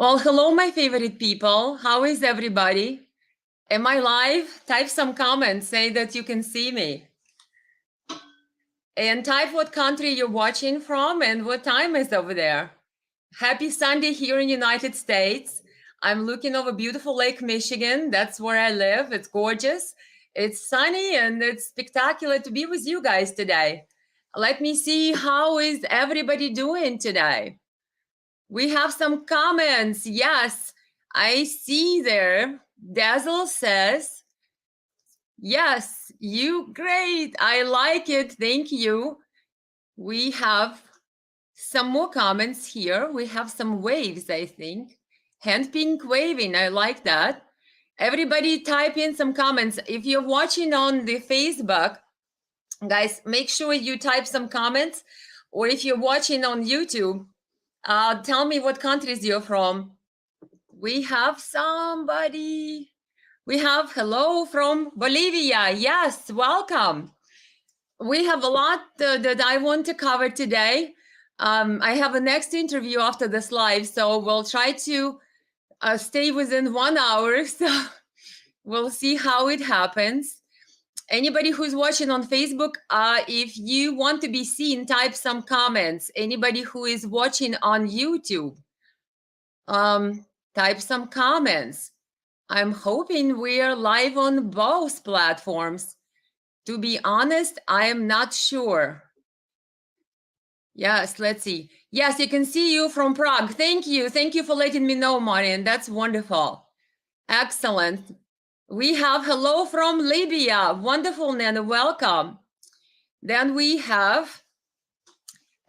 Well, hello, my favorite people. How is everybody? Am I live? Type some comments, say that you can see me. And type what country you're watching from and what time is over there. Happy Sunday here in United States. I'm looking over beautiful Lake Michigan. That's where I live. It's gorgeous. It's sunny and it's spectacular to be with you guys today. Let me see how is everybody doing today. We have some comments. Yes, I see there. Dazzle says, yes, you great. I like it. Thank you. We have some more comments here. We have some waves, I think. Hand pink waving. I like that. Everybody type in some comments. If you're watching on the Facebook, guys, make sure you type some comments. Or if you're watching on YouTube, tell me what countries you're from. We have somebody. We have hello from Bolivia. Yes, welcome. We have a lot that I want to cover today. I have a next interview after this live, so we'll try to stay within 1 hour. So we'll see how it happens. Anybody who's watching on Facebook, if you want to be seen, type some comments. Anybody who is watching on YouTube, type some comments. I'm hoping we're live on both platforms. To be honest, I am not sure. Yes, let's see. Yes, you can see you from Prague. Thank you. Thank you for letting me know, Marian. That's wonderful. Excellent. We have hello from Libya. Wonderful, Nana. Welcome. Then we have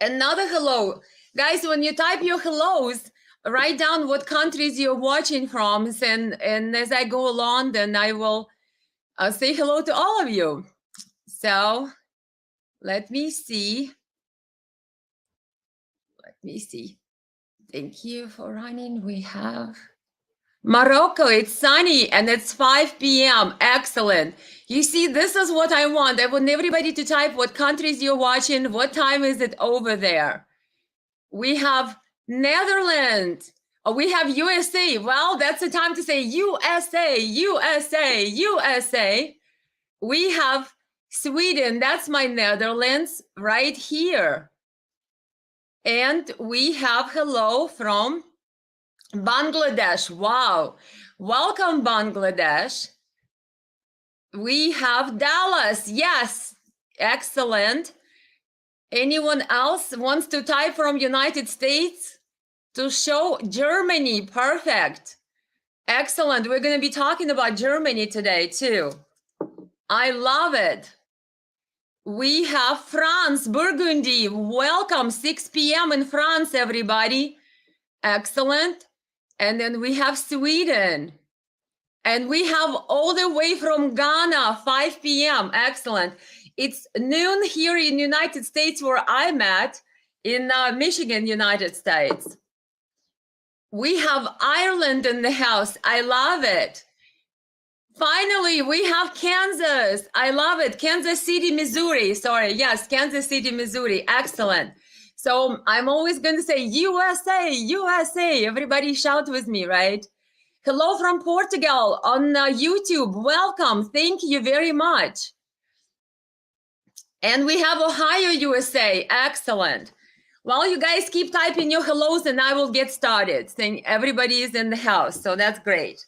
another hello. Guys, when you type your hellos, write down what countries you're watching from. And as I go along, then I will say hello to all of you. So let me see. Thank you for running. We have Morocco. It's sunny and it's 5 p.m. Excellent. You see, this is what I want. I want everybody to type what countries you're watching. What time is it over there? We have Netherlands. Oh, we have USA. Well, that's the time to say USA, USA, USA. We have Sweden. That's my Netherlands right here. And we have hello from Bangladesh. Wow. Welcome, Bangladesh. We have Dallas. Yes. Excellent. Anyone else wants to type from United States to show Germany? Perfect. Excellent. We're going to be talking about Germany today too. I love it. We have France, Burgundy. Welcome, 6 p.m. in France, everybody. Excellent. And then we have Sweden. And we have all the way from Ghana, 5 p.m. Excellent. It's noon here in United States where I'm at, in Michigan, United States. We have Ireland in the house. I love it. Finally, we have Kansas. I love it. Kansas City, Missouri. Sorry. Yes, Kansas City, Missouri. Excellent. So I'm always going to say USA, USA. Everybody shout with me, right? Hello from Portugal on YouTube. Welcome. Thank you very much. And we have Ohio, USA. Excellent. Well, you guys keep typing your hellos and I will get started. Saying everybody is in the house. So that's great.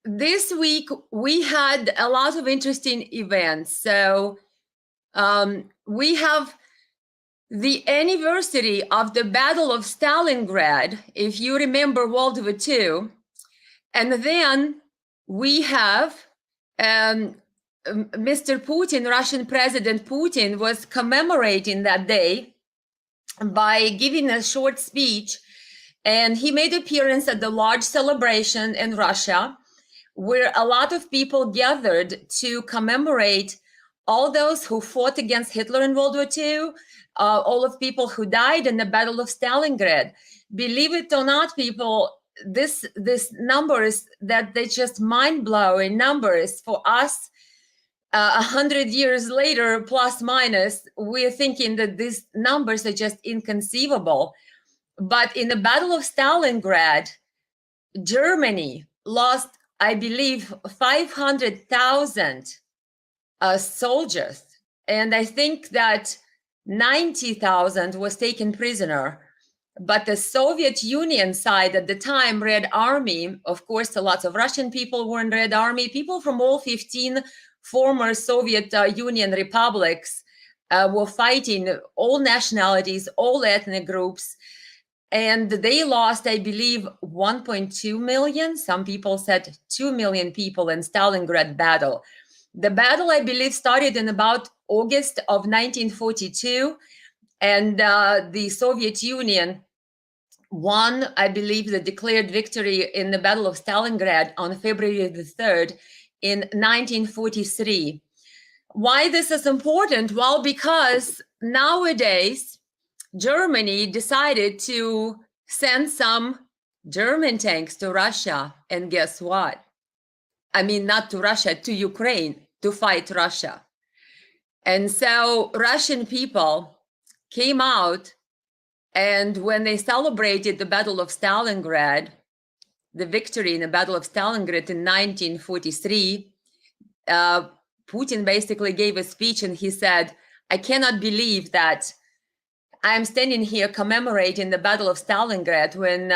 This week, we had a lot of interesting events. So we have the anniversary of the Battle of Stalingrad, if you remember World War II. And then we have Mr. Putin, Russian President Putin, was commemorating that day by giving a short speech. And he made appearance at the large celebration in Russia, where a lot of people gathered to commemorate all those who fought against Hitler in World War II, all of people who died in the Battle of Stalingrad. Believe it or not, people, this numbers that they're just mind-blowing numbers for us. 100 years later, plus minus, we're thinking that these numbers are just inconceivable. But in the Battle of Stalingrad, Germany lost, I believe, 500,000 soldiers. And I think that 90,000 was taken prisoner. But the Soviet Union side at the time, Red Army, of course, lots of Russian people were in Red Army, people from all 15 former Soviet Union republics were fighting, all nationalities, all ethnic groups. And they lost, I believe, 1.2 million. Some people said 2 million people in Stalingrad battle. The battle, I believe, started in about August of 1942. And the Soviet Union won, I believe, the declared victory in the Battle of Stalingrad on February the 3rd in 1943. Why this is important? Well, because nowadays, Germany decided to send some German tanks to Russia. And guess what? I mean, not to Russia, to Ukraine, to fight Russia. And so Russian people came out, and when they celebrated the Battle of Stalingrad, the victory in the Battle of Stalingrad in 1943, Putin basically gave a speech and he said, I cannot believe that I'm standing here commemorating the Battle of Stalingrad when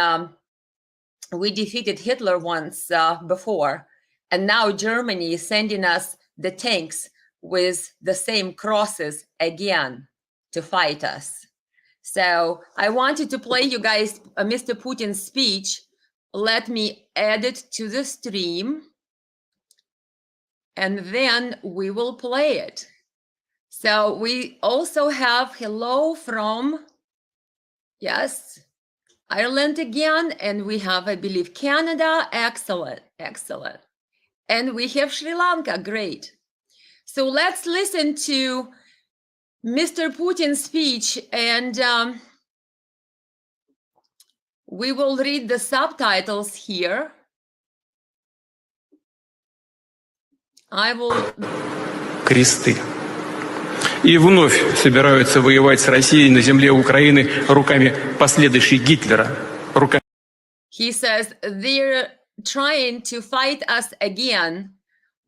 we defeated Hitler once before. And now Germany is sending us the tanks with the same crosses again to fight us. So I wanted to play you guys Mr. Putin's speech. Let me add it to the stream. And then we will play it. So we also have hello from, yes, Ireland again. And we have, I believe, Canada. Excellent, excellent. And we have Sri Lanka. Great. So let's listen to Mr. Putin's speech, and we will read the subtitles here. I will... Кресты. И вновь собираются воевать с Россией на земле Украины руками последующих Гитлера. He says they're trying to fight us again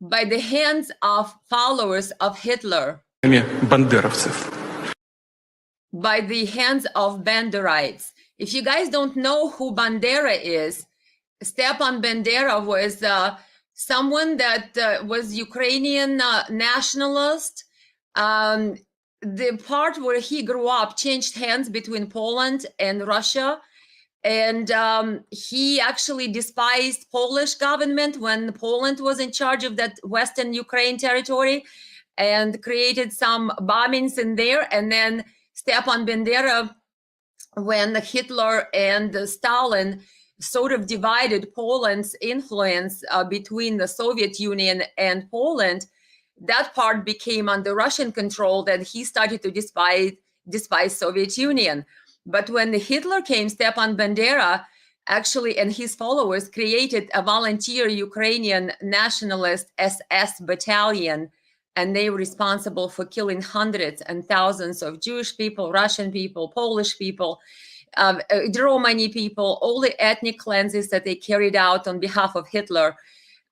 by the hands of followers of Hitler. Бандеровцев. By the hands of Banderites. If you guys don't know who Bandera is, Stepan Bandera was someone that was Ukrainian nationalist. The part where he grew up changed hands between Poland and Russia. And he actually despised Polish government when Poland was in charge of that Western Ukraine territory, and created some bombings in there. And then Stepan Bandera, when Hitler and Stalin sort of divided Poland's influence between the Soviet Union and Poland, that part became under Russian control, that he started to despise Soviet Union. But when Hitler came, Stepan Bandera actually and his followers created a volunteer Ukrainian nationalist SS battalion, and they were responsible for killing hundreds and thousands of Jewish people, Russian people, Polish people, Romani people, all the ethnic cleanses that they carried out on behalf of Hitler.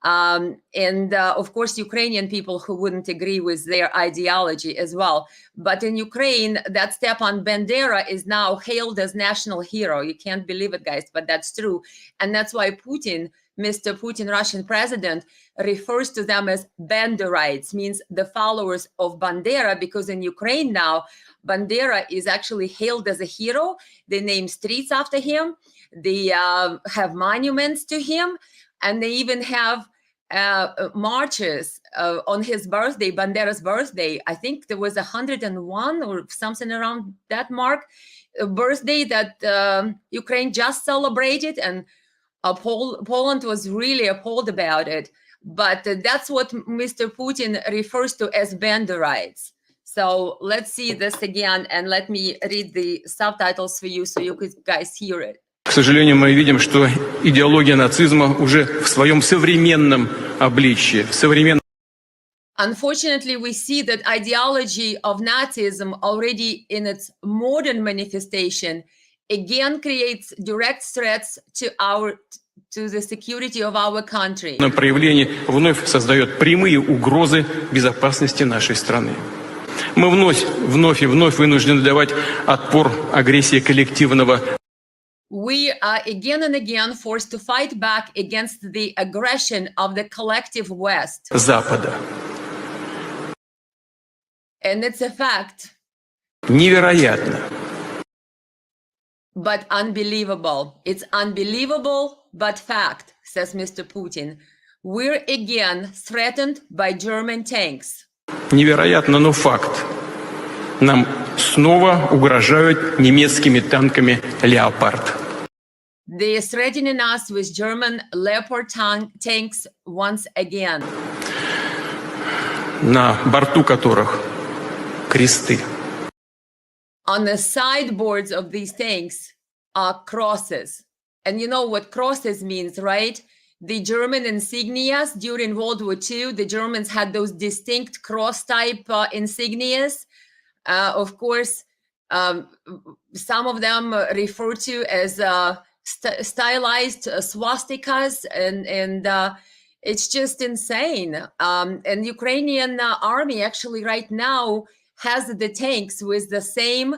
And of course, Ukrainian people who wouldn't agree with their ideology as well. But in Ukraine, that Stepan Bandera is now hailed as national hero. You can't believe it, guys, but that's true. And that's why Putin, Mr. Putin, Russian president, refers to them as Banderites, means the followers of Bandera, because in Ukraine now, Bandera is actually hailed as a hero. They name streets after him. They have monuments to him. And they even have marches on his birthday, Bandera's birthday. I think there was 101 or something around that mark, a birthday that Ukraine just celebrated, and Poland was really appalled about it. But that's what Mr. Putin refers to as Banderites. So let's see this again, and let me read the subtitles for you so you guys hear it. К сожалению, мы видим, что идеология нацизма уже в своем современном обличье, в современном... Unfortunately, we see that ideology of Nazism already in its modern manifestation again creates direct threats to the security of our country. Проявление вновь создает прямые угрозы безопасности нашей страны. Мы вновь и вновь вынуждены давать отпор агрессии коллективного. We are again and again forced to fight back against the aggression of the collective West. Запада. And it's a fact. Невероятно. But unbelievable. It's unbelievable, but fact, says Mr. Putin. We're again threatened by German tanks. Невероятно, но факт. Нам снова угрожают немецкими танками «Леопард». They are threatening us with German Leopard tanks once again. На борту которых кресты. On the sideboards of these tanks are crosses. And you know what crosses means, right? The German insignias during World War II, the Germans had those distinct cross-type insignias. Of course, some of them refer to as stylized swastikas, and it's just insane. And Ukrainian army actually right now has the tanks with the same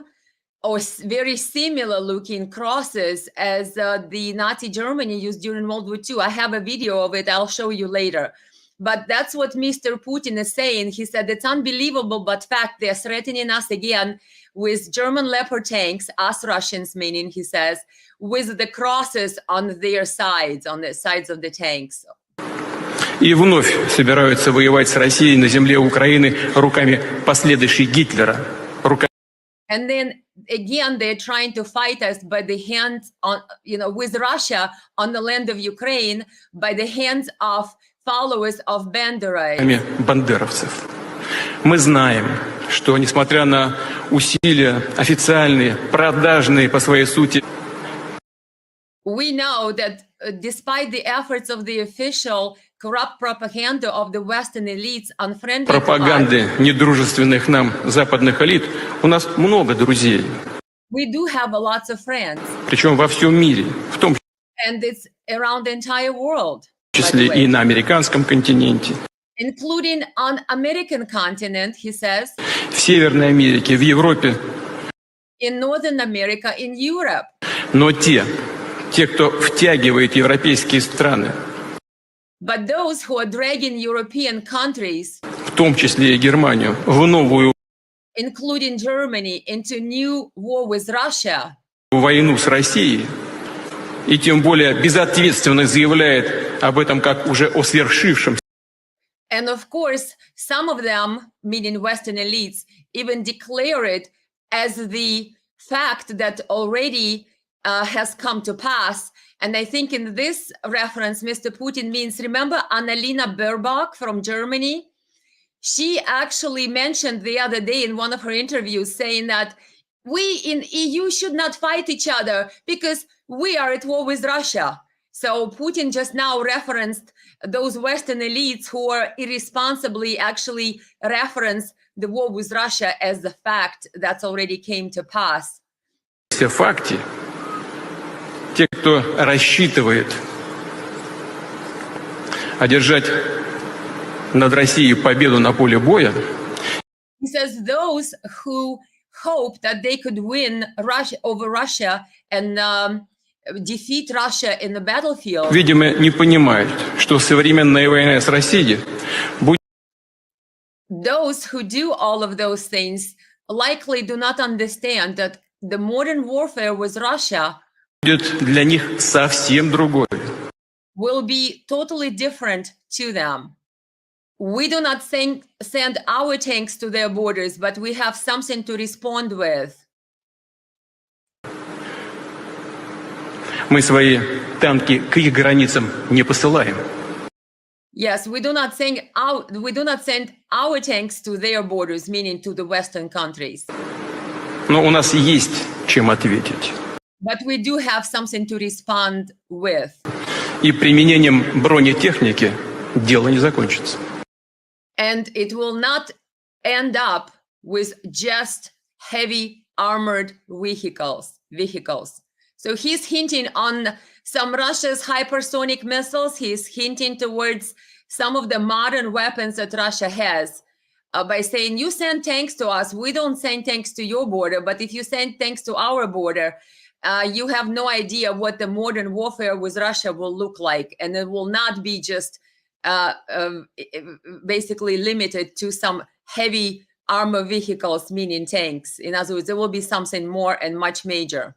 or very similar looking crosses as the Nazi Germany used during World War II. I have a video of it. I'll show you later. But that's what Mr. Putin is saying. He said it's unbelievable, but fact, they're threatening us again with German Leopard tanks, us Russians meaning, he says, with the crosses on their sides, on the sides of the tanks. И вновь собираются воевать с Россией на земле Украины руками последующих Гитлера. And then again, they're trying to fight us by the hands on, with Russia on the land of Ukraine, by the hands of followers of Bandera. Бандеровцев. Мы знаем, что несмотря на усилия официальные, продажные по своей сути, we know that despite the efforts of the official corrupt propaganda of the Western elites, unfriendly пропаганды недружественных нам западных элит, у нас много друзей. We do have lots of friends. Причем во всем мире, в том And it's around the entire world. числе и на американском континенте. Including on American continent, he says. В Северной Америке, в Европе. In Northern America, in Europe. Но те, кто втягивает европейские страны, but those who are dragging European countries, в том числе и Германию, в новую including Germany, into new war with Russia, войну с Россией, и тем более безответственно заявляет об этом как уже о свершившемся. And of course, some of them, meaning Western elites, even declare it as the fact that already has come to pass. And I think in this reference, Mr. Putin means, remember Annalena Baerbock from Germany? She actually mentioned the other day in one of her interviews saying that we in EU should not fight each other because we are at war with Russia. So Putin just now referenced those Western elites who are irresponsibly actually reference the war with Russia as the fact that's already came to pass. Все факты. Те, кто рассчитывает одержать над Россией победу на поле боя, he says those who hope that they could win Russia over Russia and defeat Russia in the battlefield, видимо, не понимают, что современная война с Россией будет. Those who do all of those things likely do not understand that the modern warfare with Russia будет для них совсем другой. Will be totally different to them. We do not send our tanks to their borders, but we have something to respond with. Мы свои танки к их границам не посылаем. Yes, we do not send our tanks to their borders, meaning to the Western countries. Но у нас есть чем ответить. But we do have something to respond with. И применением бронетехники дело не закончится. And it will not end up with just heavy armored vehicles. So he's hinting on some Russia's hypersonic missiles. He's hinting towards some of the modern weapons that Russia has by saying, you send tanks to us. We don't send tanks to your border, but if you send tanks to our border, you have no idea what the modern warfare with Russia will look like. And it will not be just basically limited to some heavy armor vehicles, meaning tanks. In other words, there will be something more and much major.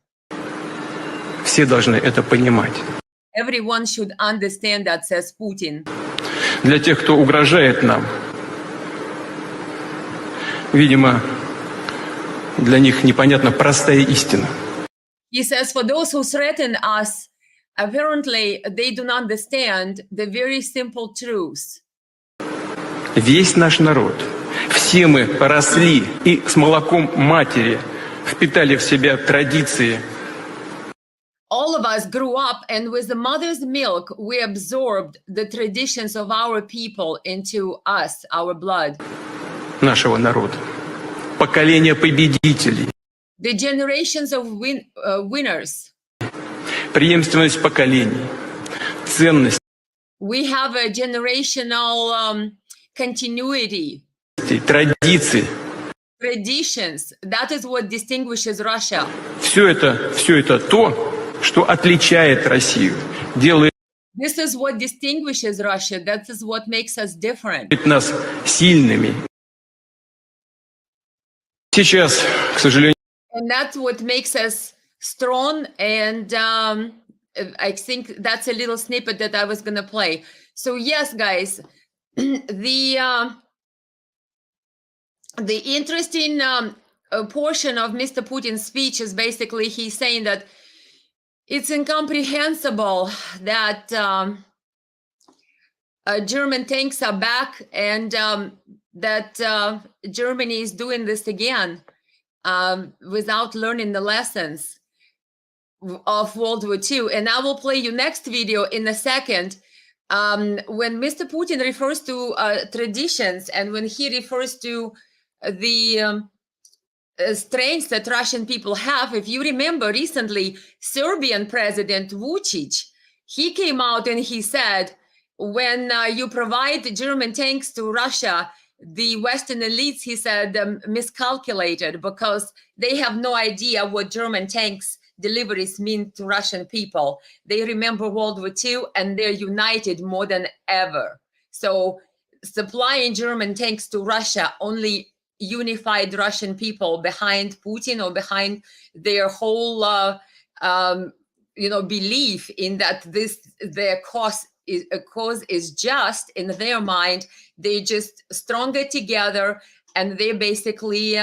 Все должны это понимать. Everyone should understand that, says Putin. Для тех, кто угрожает нам, видимо, для них непонятна простая истина. He says, for those who threaten us, apparently they do not understand the very simple truth. Весь наш народ, все мы росли и с молоком матери впитали в себя традиции. All of us grew up, and with the mother's milk, we absorbed the traditions of our people into us, our blood. Нашего народа. Поколение победителей. The generations of winners. Преемственность поколений. Ценности. We have a generational continuity. Традиции. Traditions. That is what distinguishes Russia. Все это то, что отличает Россию, делает This is what distinguishes Russia. That is what makes us different. нас сильными. Сейчас, к сожалению, And that's what makes us strong. And I think that's a little snippet that I was going to play. So yes, guys, the interesting portion of Mr. Putin's speech is basically he's saying that it's incomprehensible that German tanks are back and that Germany is doing this again without learning the lessons of World War II. And I will play you next video in a second. When Mr. Putin refers to traditions and when he refers to the strengths that Russian people have, if you remember recently, Serbian President Vučić, he came out and he said, when you provide German tanks to Russia, the Western elites, he said, miscalculated because they have no idea what German tanks deliveries mean to Russian people. They remember World War II and they're united more than ever. So supplying German tanks to Russia only unified Russian people behind Putin or behind their whole, belief in that their cause is just in their mind. They're just stronger together, and they're basically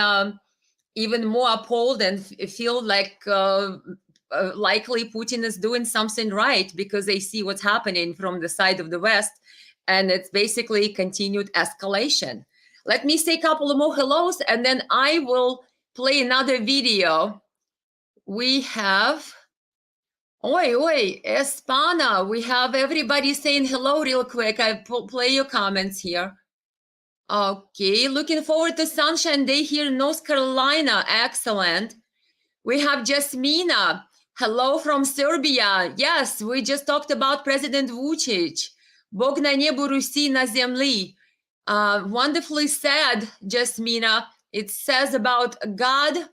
even more appalled and feel like likely Putin is doing something right because they see what's happening from the side of the West, and it's basically continued escalation. Let me say a couple of more hellos, and then I will play another video. We have, Espana. We have everybody saying hello real quick. I play your comments here. Okay, looking forward to Sunshine Day here in North Carolina. Excellent. We have Jasmina. Hello from Serbia. Yes, we just talked about President Vučić. Bog na nebu Rusi na zemlji. Wonderfully said, Jasmina. It says about God,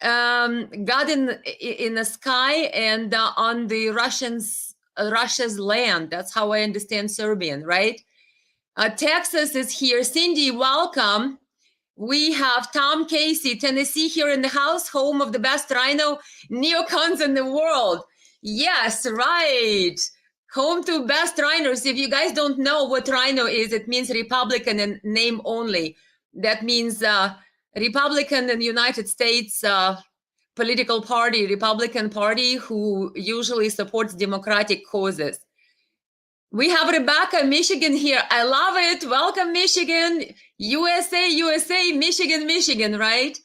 God in the sky and on the Russia's land. That's how I understand Serbian, right? Texas is here. Cindy, welcome. We have Tom Casey, Tennessee here in the house, home of the best rhino neocons in the world. Yes, right. Home to best rhinos. If you guys don't know what rhino is, it means Republican in name only. That means Republican in the United States political party, Republican Party, who usually supports democratic causes. We have Rebecca, Michigan here. I love it. Welcome, Michigan. USA, Michigan, right?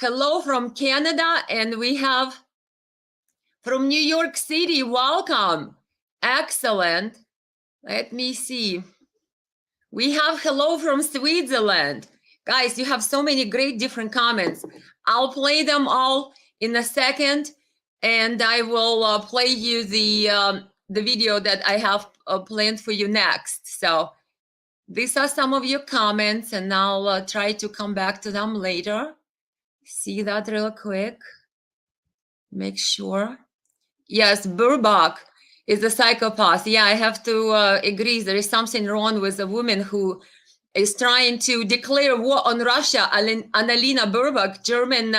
Hello from Canada. And we have from New York City. Welcome. Excellent. Let me see. We have hello from Switzerland. Guys, you have so many great different comments. I'll play them all in a second. and I will play you the video that I have planned for you next. So these are some of your comments, and I'll try to come back to them later. See that real quick. Make sure. Yes, Burbach is a psychopath. Yeah, I have to agree. There is something wrong with a woman who is trying to declare war on Russia. Annalena Burbach, German,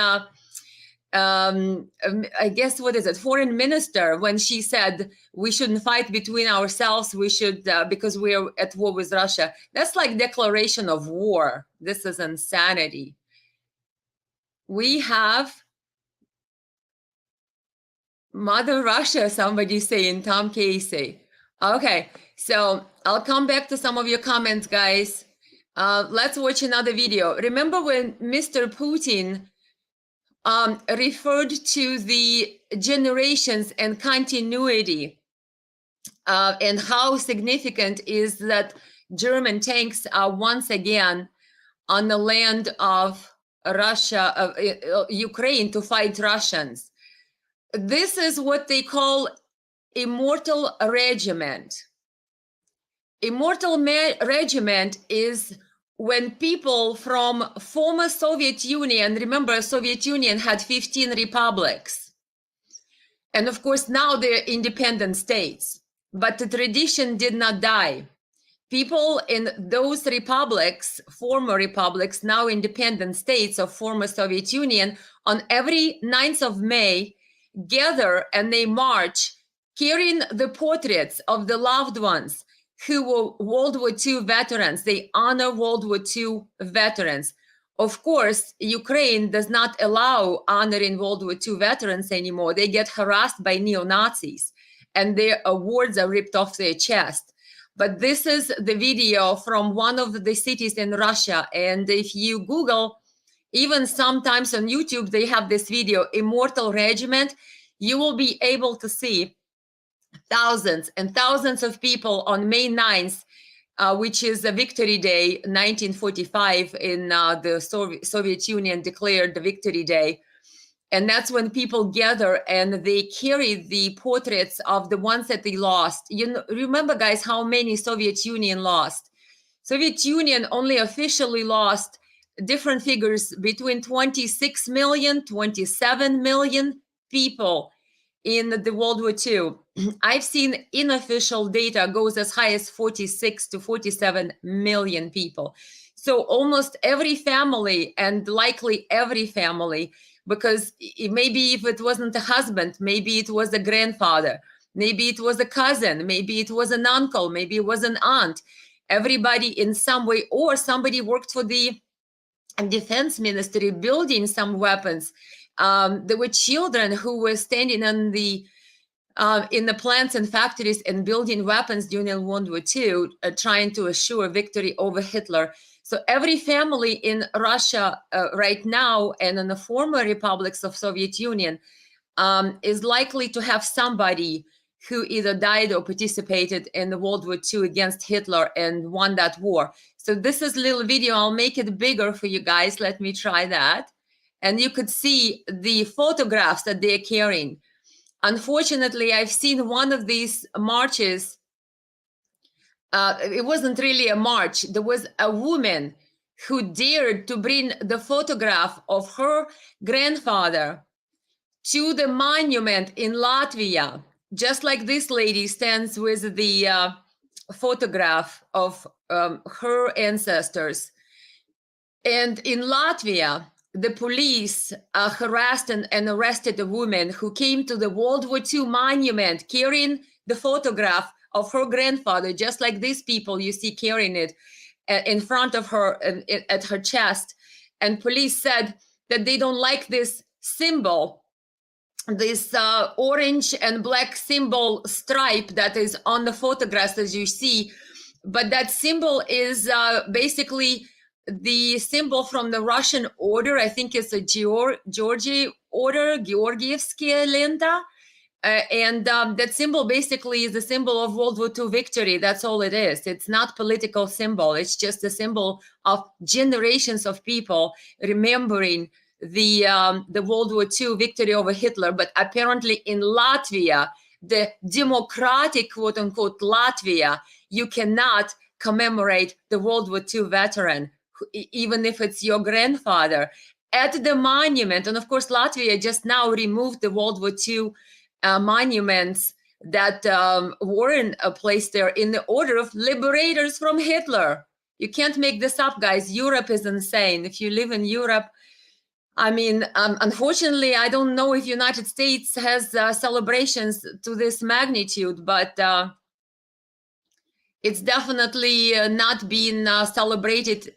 I guess, what is it, foreign minister, when she said we shouldn't fight between ourselves, we should, because we're at war with Russia. That's like declaration of war. This is insanity. We have Mother Russia, somebody saying, Tom Casey. Okay, so I'll come back to some of your comments, guys. Let's watch another video. Remember when Mr. Putin referred to the generations and continuity and how significant is that German tanks are once again on the land of Russia, Ukraine, to fight Russians. This is what they call immortal regiment. Immortal regiment is when people from former Soviet Union, remember Soviet Union had 15 republics. And of course now they're independent states, but the tradition did not die. People in those republics, former republics, now independent states of former Soviet Union, on every 9th of May, gather and they march carrying the portraits of the loved ones who were World War II veterans. They honor World War II veterans. Of course, Ukraine does not allow honoring World War II veterans anymore. They get harassed by neo-Nazis and their awards are ripped off their chest. But this is the video from one of the cities in Russia. And if you Google, even sometimes on YouTube, they have this video, Immortal Regiment. You will be able to see thousands and thousands of people on May 9th, which is a Victory Day, 1945, in the Soviet Union declared the Victory Day. And that's when people gather and they carry the portraits of the ones that they lost. You know, remember, guys, how many Soviet Union lost? Soviet Union only officially lost different figures between 26 million, 27 million people in the World War II. I've seen unofficial data goes as high as 46 to 47 million people. So almost every family, and likely every family, because maybe if it wasn't a husband, maybe it was a grandfather, maybe it was a cousin, maybe it was an uncle, maybe it was an aunt. Everybody in some way, or somebody worked for the defense ministry building some weapons. There were children who were standing on the in the plants and factories and building weapons during World War II, trying to assure victory over Hitler. So every family in Russia right now and in the former republics of Soviet Union is likely to have somebody who either died or participated in the World War II against Hitler and won that war. So this is a little video. I'll make it bigger for you guys. Let me try that. And you could see the photographs that they're carrying. Unfortunately, I've seen one of these marches. It wasn't really a march. There was a woman who dared to bring the photograph of her grandfather to the monument in Latvia, just like this lady stands with the photograph of her ancestors. And in Latvia, the police harassed and arrested a woman who came to the World War II monument carrying the photograph of her grandfather, just like these people you see carrying it in front of her at her chest. And police said that they don't like this symbol, this orange and black symbol stripe that is on the photographs, as you see. But that symbol is basically the symbol from the Russian order. I think it's a Georgi order, Georgievsky Lenta. And that symbol basically is the symbol of World War II victory. That's all it is. It's not political symbol. It's just a symbol of generations of people remembering the World War II victory over Hitler, but apparently in Latvia, the democratic, quote unquote, Latvia, you cannot commemorate the World War II veteran, even if it's your grandfather, at the monument. And of course, Latvia just now removed the World War II monuments that were in a place there in the order of liberators from Hitler. You can't make this up, guys. Europe is insane. If you live in Europe, I mean, unfortunately, I don't know if United States has celebrations to this magnitude, but it's definitely not being celebrated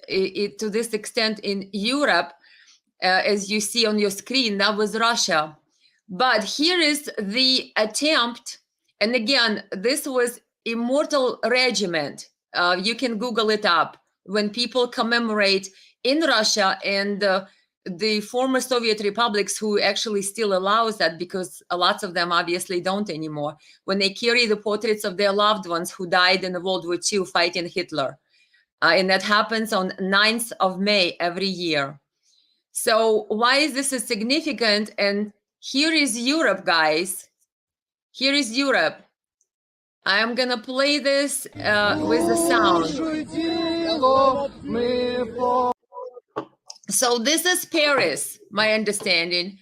to this extent in Europe, as you see on your screen. That was Russia. But here is the attempt. And again, this was Immortal Regiment. You can Google it up. When people commemorate in Russia and the former Soviet republics, who actually still allows that, because lots of them obviously don't anymore, when they carry the portraits of their loved ones who died in the World War II fighting Hitler. And that happens on 9th of May every year. So why is this significant? And here is Europe, guys. Here is Europe. I'm gonna play this with the sound. So this is Paris, my understanding.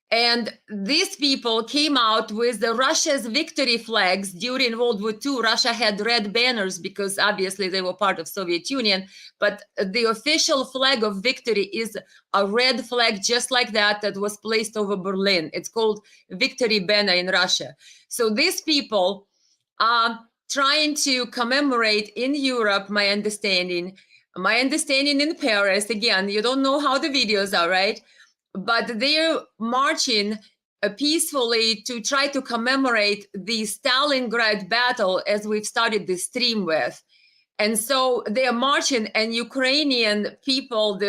And these people came out with the Russia's victory flags during World War II. Russia had red banners because obviously they were part of Soviet Union, but the official flag of victory is a red flag just like that was placed over Berlin. It's called Victory Banner in Russia. So these people are trying to commemorate in Europe, my understanding in Paris, again, you don't know how the videos are, right? But they're marching peacefully to try to commemorate the Stalingrad battle, as we've started this stream with. And so they're marching, and Ukrainian people,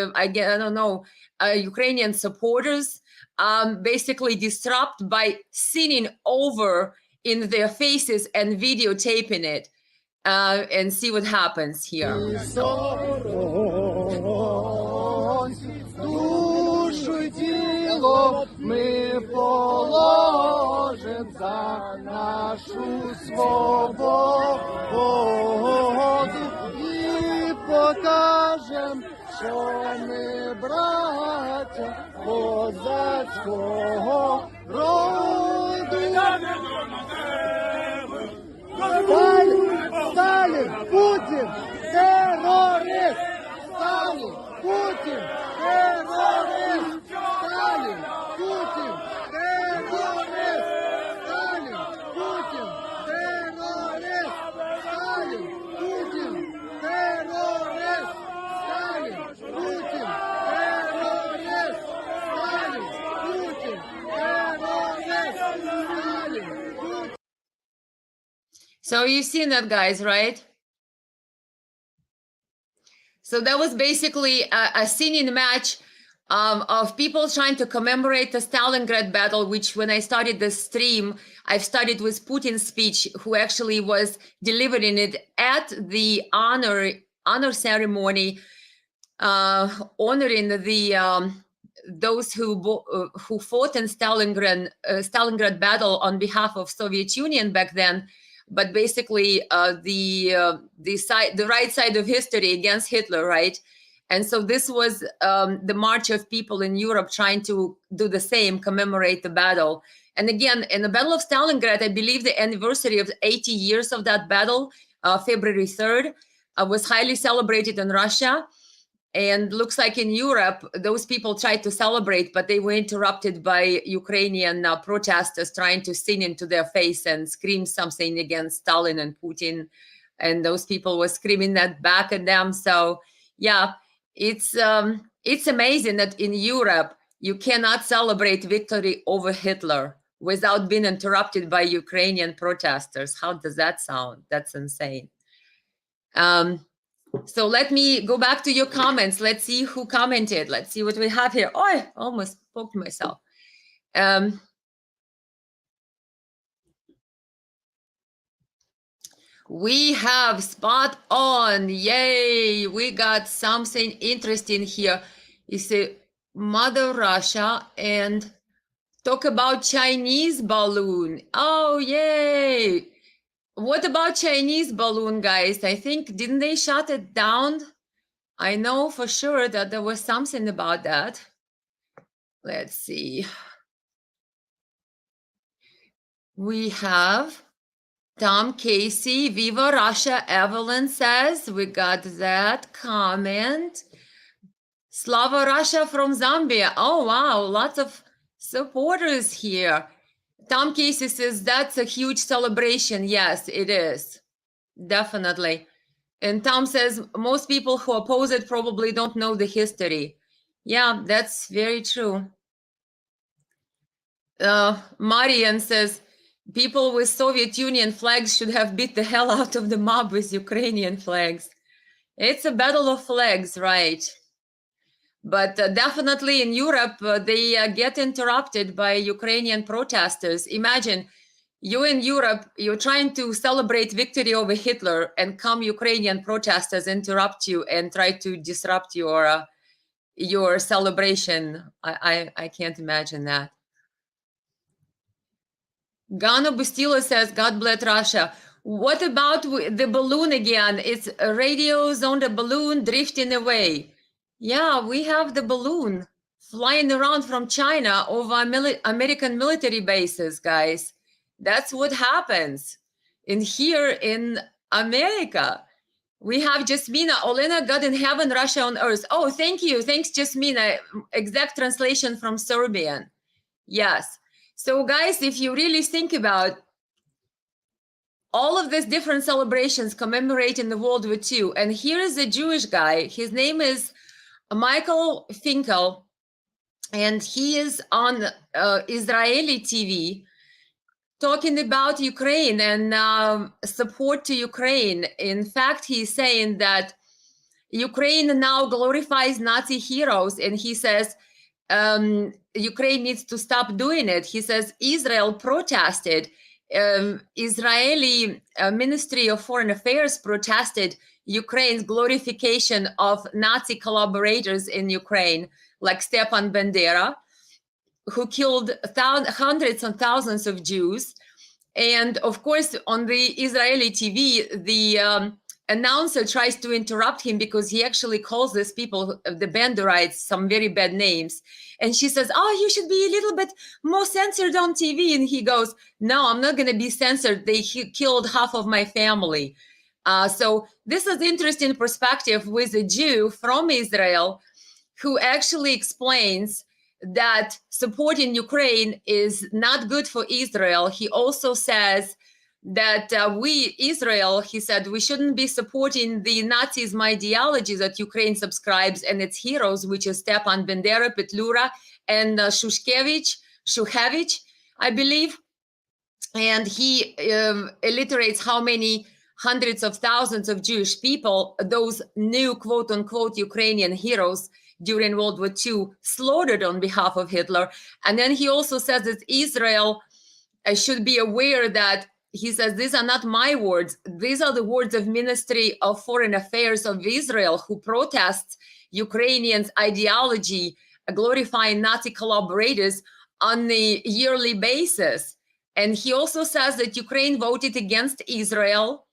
Ukrainian supporters, basically disrupt by singing over in their faces and videotaping it. And see what happens here. Ми положим за нашу свободу і покажем, що ми браття козацького роду. Сталін, Путін, терорист! Сталін, Путін, терорист! Сталін, Путін, терорист! Сталін, Путін, терорист! Сталін, Путін, терорист! Сталін, Путін, терорист! Сталін, Путін, терорист! Сталін, Путін. So you've seen that, guys, right? So that was basically a singing match of people trying to commemorate the Stalingrad battle, which when I started the stream, I've started with Putin's speech, who actually was delivering it at the honor ceremony, honoring the those who fought in Stalingrad battle on behalf of Soviet Union back then. But basically the right side of history against Hitler, right? And so this was the march of people in Europe trying to do the same, commemorate the battle. And again, in the Battle of Stalingrad, I believe the anniversary of 80 years of that battle, February 3rd, was highly celebrated in Russia. And looks like in Europe, those people tried to celebrate, but they were interrupted by Ukrainian protesters trying to sing into their face and scream something against Stalin and Putin. And those people were screaming that back at them. So yeah, it's amazing that in Europe, you cannot celebrate victory over Hitler without being interrupted by Ukrainian protesters. How does that sound? That's insane. So let me go back to your comments. Let's see who commented. Let's see what we have here. Oh, I almost poked myself. We have spot on. Yay. We got something interesting here. You see, Mother Russia and talk about Chinese balloon. Oh, yay! What about Chinese balloon, guys? I think, didn't they shut it down? I know for sure that there was something about that. Let's see. We have Tom Casey, Viva Russia, Evelyn says. We got that comment. Slava Russia from Zambia. Oh, wow, lots of supporters here. Tom Casey says that's a huge celebration. Yes, it is. Definitely. And Tom says most people who oppose it probably don't know the history. Yeah, that's very true. Marian says people with Soviet Union flags should have beat the hell out of the mob with Ukrainian flags. It's a battle of flags, right? But definitely in Europe, they get interrupted by Ukrainian protesters. Imagine you in Europe, you're trying to celebrate victory over Hitler, and come Ukrainian protesters interrupt you and try to disrupt your celebration. I can't imagine that. Gano Bustilo says, God bless Russia. What about the balloon again? It's radios on the balloon drifting away. Yeah, we have the balloon flying around from China over American military bases, guys. That's what happens. Here in America, we have Jasmina, Elena, God in heaven, Russia on earth. Oh, thank you. Thanks, Jasmina. Exact translation from Serbian. Yes. So, guys, if you really think about all of these different celebrations commemorating the World War II, and here is a Jewish guy. His name is Michael Finkel, and he is on Israeli TV talking about Ukraine and support to Ukraine. In fact, he's saying that Ukraine now glorifies Nazi heroes, and he says Ukraine needs to stop doing it. He says Israel protested. Israeli Ministry of Foreign Affairs protested Ukraine's glorification of Nazi collaborators in Ukraine, like Stepan Bandera, who killed hundreds and thousands of Jews. And of course, on the Israeli TV, the announcer tries to interrupt him because he actually calls these people, the Banderites, some very bad names. And she says, oh, you should be a little bit more censored on TV. And he goes, no, I'm not going to be censored. They killed half of my family. So this is interesting perspective with a Jew from Israel who actually explains that supporting Ukraine is not good for Israel. He also says that Israel, he said, we shouldn't be supporting the Nazism ideology that Ukraine subscribes and its heroes, which is Stepan Bandera, Petlura, and Shushkevich, I believe. And he alliterates how many hundreds of thousands of Jewish people, those new quote-unquote Ukrainian heroes during World War II, slaughtered on behalf of Hitler. And then he also says that Israel should be aware that, he says, these are not my words. These are the words of Ministry of Foreign Affairs of Israel, who protests Ukrainians' ideology, glorifying Nazi collaborators on a yearly basis. And he also says that Ukraine voted against Israel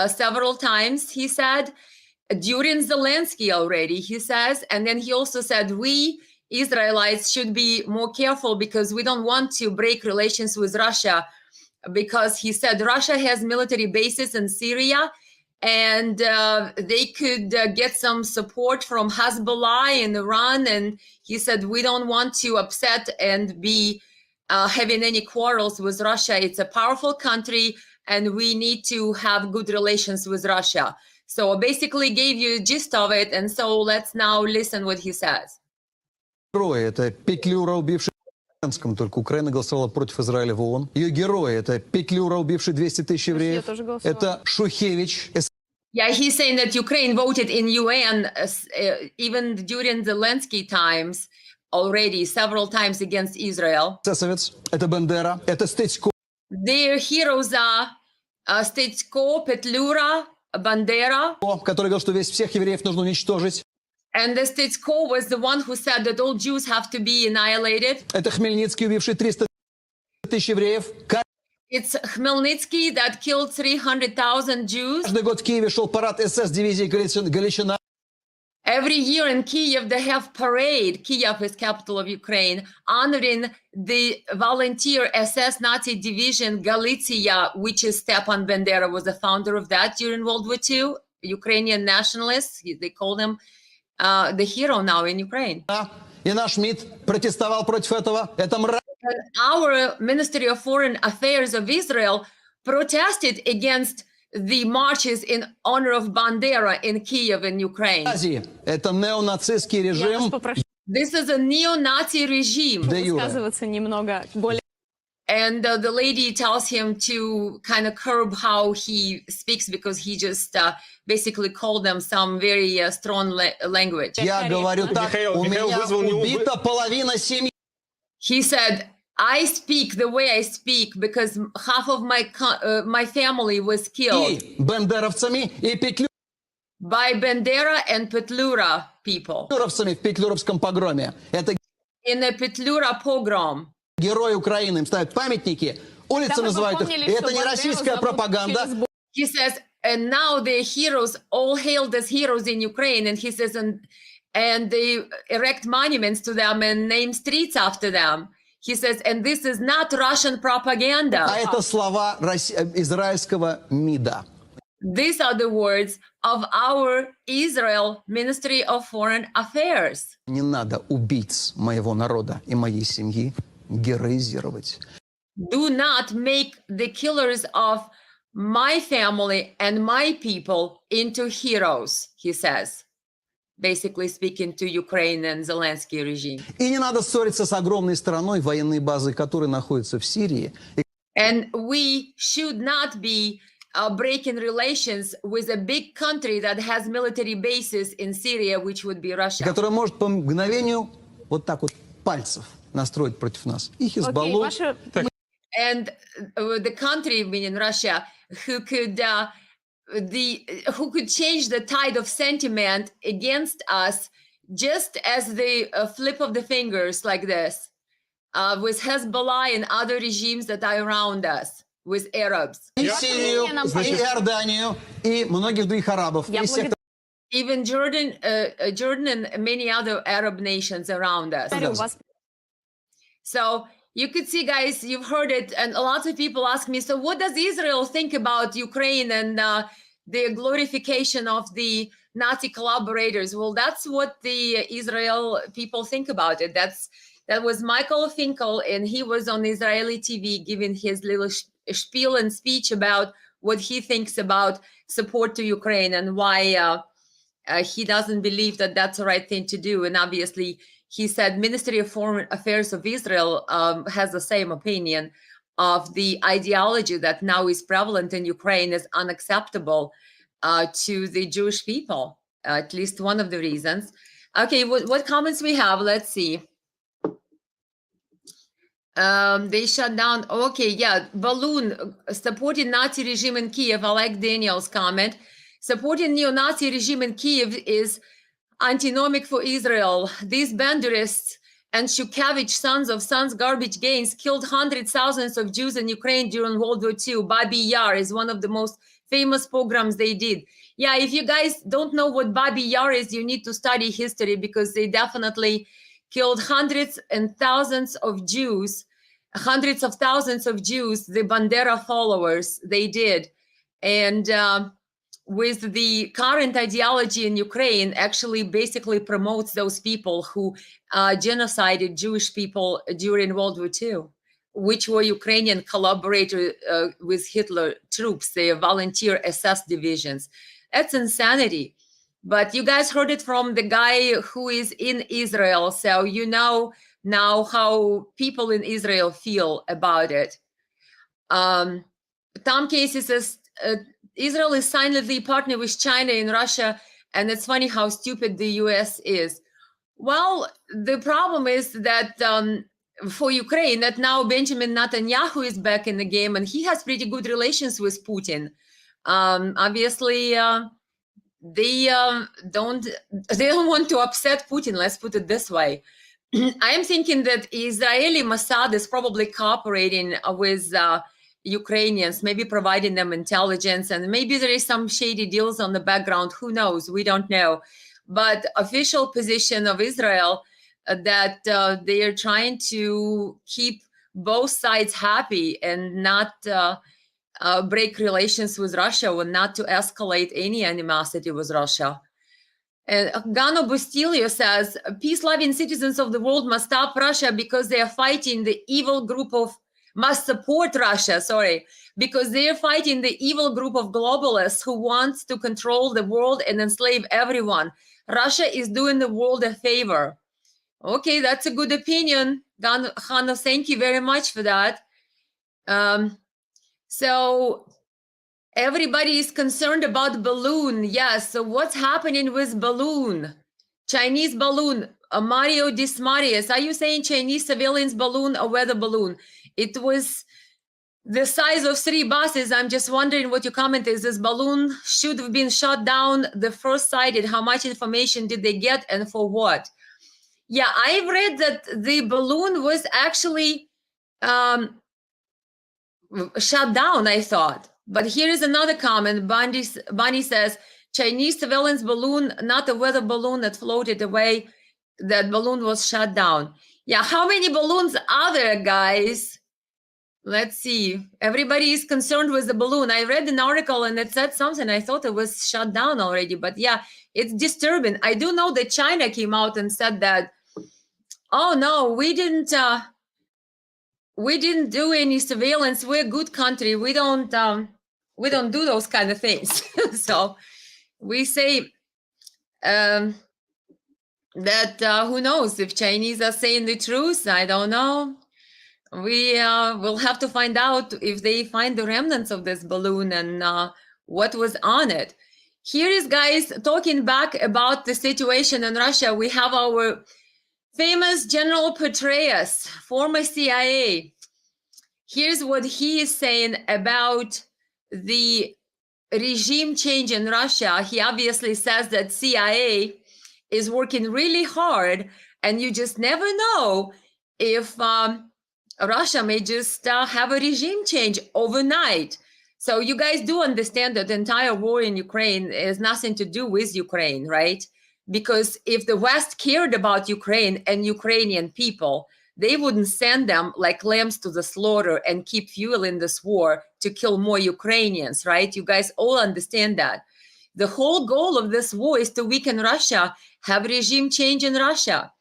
several times, he said, during Zelensky already, he says. And then he also said, we Israelites should be more careful because we don't want to break relations with Russia, because he said Russia has military bases in Syria, and they could get some support from Hezbollah in Iran. And he said, we don't want to upset and be having any quarrels with Russia. It's a powerful country, and we need to have good relations with Russia. So basically gave you a gist of it, and so let's now listen what he says. Это Петлюра, убивший только Украина голосовала против Израиля в ООН. Ее герои — это Петлюра, убивший 200 тысяч евреев. Это Шухевич. Yeah, he's saying that Ukraine voted in UN even during Zelensky times already several times against Israel. Это Бандера. Это Стецько. Their heroes are Stechko, Petlura, Bandera, Который говорил, что всех евреев нужно уничтожить. And the Stitsko was the one who said that all Jews have to be annihilated. Это Хмельницкий, убивший 300 тысяч евреев. It's Khmelnytsky that killed 300,000 Jews. Каждый год в Киеве шел парад СС дивизии Галичина. Every year in Kiev, they have parade. Kiev is capital of Ukraine, honoring the volunteer SS Nazi division Galicia, which is Stepan Bandera was the founder of that during World War II. Ukrainian nationalists, they call him the hero now in Ukraine. И наш МИД протестовал против этого. Это мразь. And our Ministry of Foreign Affairs of Israel protested against the marches in honor of Bandera in Kiev in Ukraine. Это неонацистский режим. This is a neo-Nazi regime. Высказываться немного более. And the lady tells him to kind of curb how he speaks because he just basically called them some very strong language. Я говорю так, у меня убита половина семьи. He said, I speak the way I speak because half of my family was killed. И бендеровцами, и By Bandera and Petlura people. петлюровцами в петлюровском погроме. Это In a Petlura pogrom. герои Украины. Им ставят памятники, улицы называют их. И это не российская пропаганда. He says, and now the heroes, all hailed as heroes in Ukraine. And he says, and they erect monuments to them and name streets after them. He says, and this is not Russian propaganda. А это слова израильского МИДа. These are the words of our Israel Ministry of Foreign Affairs. Не надо убийц моего народа и моей семьи героизировать. Do not make the killers of my family and my people into heroes, he says. Basically speaking to Ukraine and Zelensky regime. И не надо ссориться с огромной страной, военные базы которой находятся в Сирии. And we should not be breaking relations with a big country that has military bases in Syria, which would be Russia. Которая может по мгновению вот так вот пальцев настроить против нас. И Хизбаллу. And the country, meaning Russia, who could change the tide of sentiment against us just as the flip of the fingers like this, with Hezbollah and other regimes that are around us, with Arabs. И Сирию, и Иорданию, и многих других арабов. Even Jordan and many other Arab nations around us. So you could see, guys, you've heard it, and a lot of people ask me, so what does Israel think about Ukraine and the glorification of the Nazi collaborators? Well, that's what the Israel people think about it. That was Michael Finkel, and he was on Israeli TV giving his little spiel and speech about what he thinks about support to Ukraine and why he doesn't believe that that's the right thing to do. And obviously, he said Ministry of Foreign Affairs of Israel has the same opinion of the ideology that now is prevalent in Ukraine is unacceptable to the Jewish people, at least one of the reasons. Okay, what comments we have? Let's see. They shut down. Okay, yeah, Balloon supporting Nazi regime in Kiev. I like Daniel's comment. Supporting neo-Nazi regime in Kiev is antinomic for Israel. These Banderists and Shukevich sons garbage gains killed hundreds thousands of Jews in Ukraine during World War II. Babi Yar is one of the most famous pogroms they did. Yeah, if you guys don't know what Babi Yar is, you need to study history because they definitely killed hundreds and thousands of Jews, hundreds of thousands of Jews, the Bandera followers, they did. And with the current ideology in Ukraine actually basically promotes those people who genocided Jewish people during World War II, which were Ukrainian collaborators with Hitler troops, the volunteer SS divisions. That's insanity. But you guys heard it from the guy who is in Israel, so you know now how people in Israel feel about it. Tom Casey says, Israel is silently partnered with China and Russia, and it's funny how stupid the US is. Well, the problem is that for Ukraine, that now Benjamin Netanyahu is back in the game, and he has pretty good relations with Putin. Obviously, they don't want to upset Putin. Let's put it this way. I am thinking that Israeli Mossad is probably cooperating with Ukrainians, maybe providing them intelligence, and maybe there is some shady deals on the background. Who knows? We don't know. But official position of Israel that they are trying to keep both sides happy and not break relations with Russia or not to escalate any animosity with Russia. And Gano Bustilio says, peace-loving citizens of the world must stop Russia because they are fighting the evil group of, must support Russia, sorry, because they are fighting the evil group of globalists who wants to control the world and enslave everyone. Russia is doing the world a favor. Okay, that's a good opinion. Gano, thank you very much for that. So everybody is concerned about balloon. Yes. So what's happening with balloon? Chinese balloon. Mario Dismarius. Are you saying Chinese surveillance balloon or weather balloon? It was the size of 3 buses. I'm just wondering what your comment is. This balloon should have been shot down the first sighted. How much information did they get and for what? Yeah, I've read that the balloon was actually shut down, I thought. But here is another comment. Bunny says, Chinese surveillance balloon, not a weather balloon that floated away. That balloon was shut down. Yeah, how many balloons are there, guys? Let's see. Everybody is concerned with the balloon. I read an article and it said something. I thought it was shut down already. But yeah, it's disturbing. I do know that China came out and said that, oh, no, we didn't do any surveillance. We're a good country. We don't do those kind of things. So we say that who knows if Chinese are saying the truth? I don't know. We will have to find out if they find the remnants of this balloon and what was on it. Here is guys talking back about the situation in Russia. We have our famous General Petraeus, former CIA. Here's what he is saying about the regime change in Russia. He obviously says that CIA is working really hard, and you just never know if Russia may just have a regime change overnight. So you guys do understand that the entire war in Ukraine has nothing to do with Ukraine, right? Because if the West cared about Ukraine and Ukrainian people, they wouldn't send them like lambs to the slaughter and keep fueling this war to kill more Ukrainians, right? You guys all understand that. The whole goal of this war is to weaken Russia, have regime change in Russia,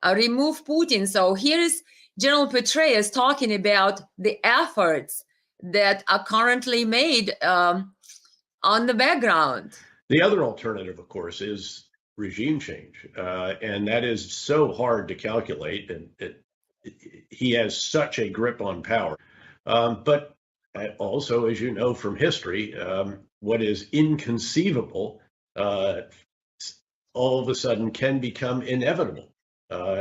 remove Putin. So here's General Petraeus talking about the efforts that are currently made on the background. The other alternative, of course, is regime change. And that is so hard to calculate. And he has such a grip on power. But also, as you know from history, what is inconceivable all of a sudden can become inevitable,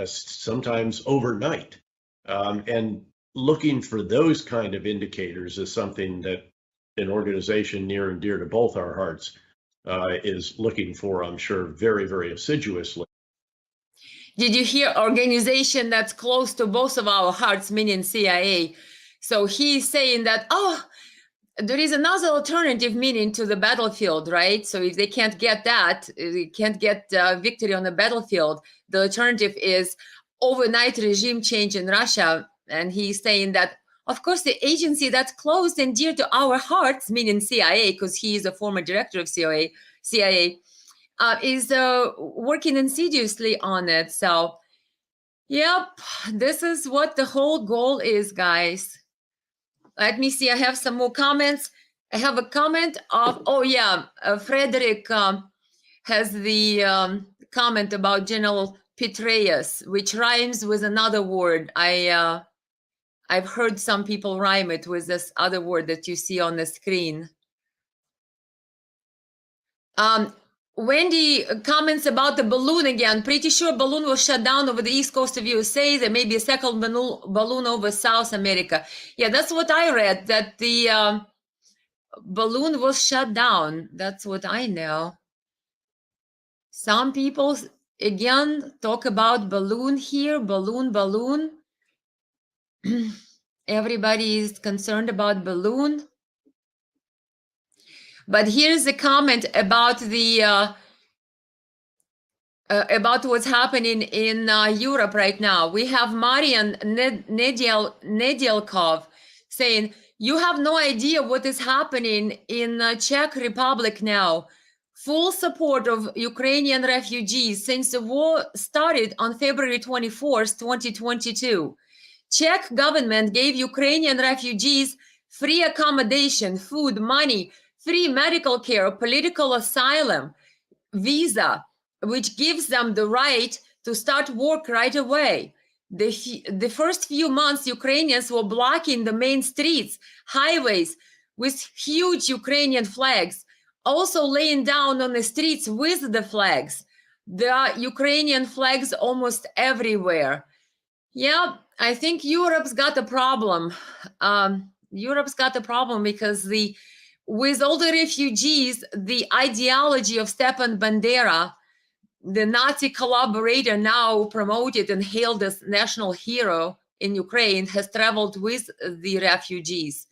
sometimes overnight. And looking for those kind of indicators is something that an organization near and dear to both our hearts is looking for, I'm sure, very, very assiduously. Did you hear organization that's close to both of our hearts, meaning CIA? So he's saying that, oh, there is another alternative meaning to the battlefield, right? So if they can't get that, they can't get victory on the battlefield, the alternative is overnight regime change in Russia. And he's saying that, of course, the agency that's close and dear to our hearts, meaning CIA, because he is a former director of CIA, is working insidiously on it. So, yep, this is what the whole goal is, guys. Let me see. I have some more comments. I have a comment of, oh, yeah, Frederick has the comment about General Petraeus, which rhymes with another word. I've heard some people rhyme it with this other word that you see on the screen. Wendy comments about the balloon again. Pretty sure balloon was shut down over the east coast of USA. There may be a second balloon over South America. Yeah, that's what I read, that the balloon was shut down. That's what I know. Some people again talk about balloon here, balloon. Everybody is concerned about balloon. But here's a comment about the about what's happening in Europe right now. We have Marian Nedelkov saying, you have no idea what is happening in Czech Republic now. Full support of Ukrainian refugees since the war started on February 24th, 2022. Czech government gave Ukrainian refugees free accommodation, food, money, free medical care, political asylum, visa, which gives them the right to start work right away. The first few months, Ukrainians were blocking the main streets, highways with huge Ukrainian flags, also laying down on the streets with the flags. There are Ukrainian flags almost everywhere. Yeah, I think Europe's got a problem. Europe's got a problem because with all the refugees, the ideology of Stepan Bandera, the Nazi collaborator now promoted and hailed as national hero in Ukraine, has traveled with the refugees.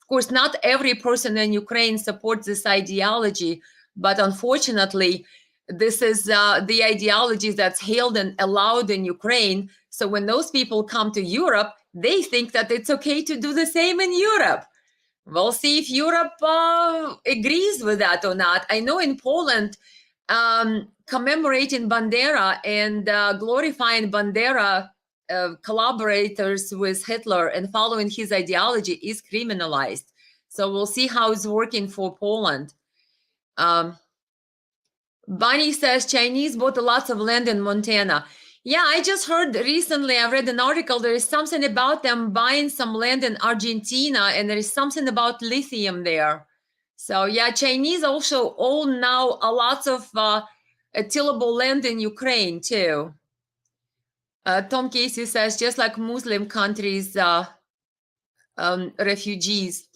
Of course, not every person in Ukraine supports this ideology, but unfortunately, this is the ideology that's hailed and allowed in Ukraine. So when those people come to Europe, they think that it's okay to do the same in Europe. We'll see if Europe agrees with that or not. I know in Poland, commemorating Bandera and glorifying Bandera collaborators with Hitler and following his ideology is criminalized. So we'll see how it's working for Poland. Bunny says Chinese bought lots of land in Montana. Yeah, I just heard recently, I read an article, there is something about them buying some land in Argentina, and there is something about lithium there. So yeah, Chinese also own now a lot of tillable land in Ukraine too. Tom Casey says, just like Muslim countries, refugees.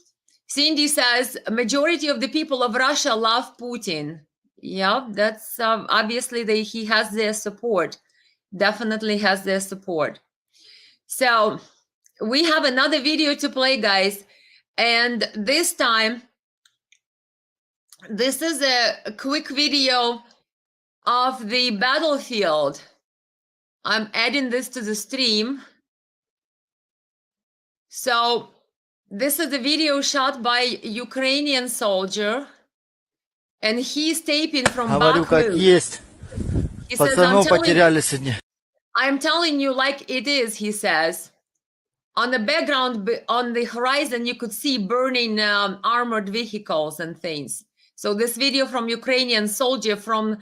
Cindy says, majority of the people of Russia love Putin. Yeah, that's obviously he has their support. Definitely has their support. So we have another video to play, guys. And this time, this is a quick video of the battlefield. I'm adding this to the stream. So this is a video shot by Ukrainian soldier. And he's taping from Говорю, как Bakhmut. есть. He says, Пацанов потеряли сегодня. I'm telling you like it is, he says. On the background, on the horizon, you could see burning armored vehicles and things. So this video from Ukrainian soldier from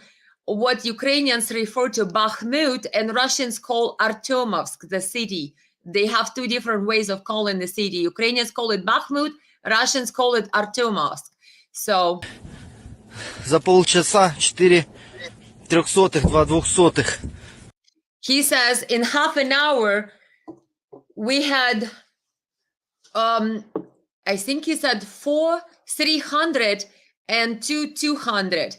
what Ukrainians refer to Bakhmut and Russians call Artyomovsk, the city. They have two different ways of calling the city. Ukrainians call it Bakhmut, Russians call it Artyomovsk. So... За полчаса 4 300-х, 2 200-х. He says in half an hour, we had, I think he said 4 300 and 2 200.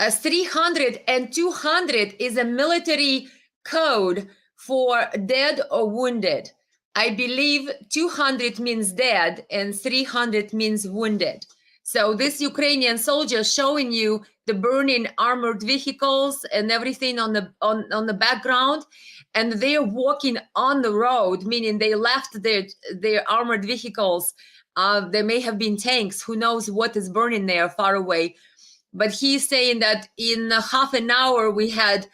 300 and 200 is a military code for dead or wounded. I believe 200 means dead and 300 means wounded. So this Ukrainian soldier showing you the burning armored vehicles and everything on the background, and they're walking on the road, meaning they left their armored vehicles. There may have been tanks. Who knows what is burning there far away? But he's saying that in half an hour we had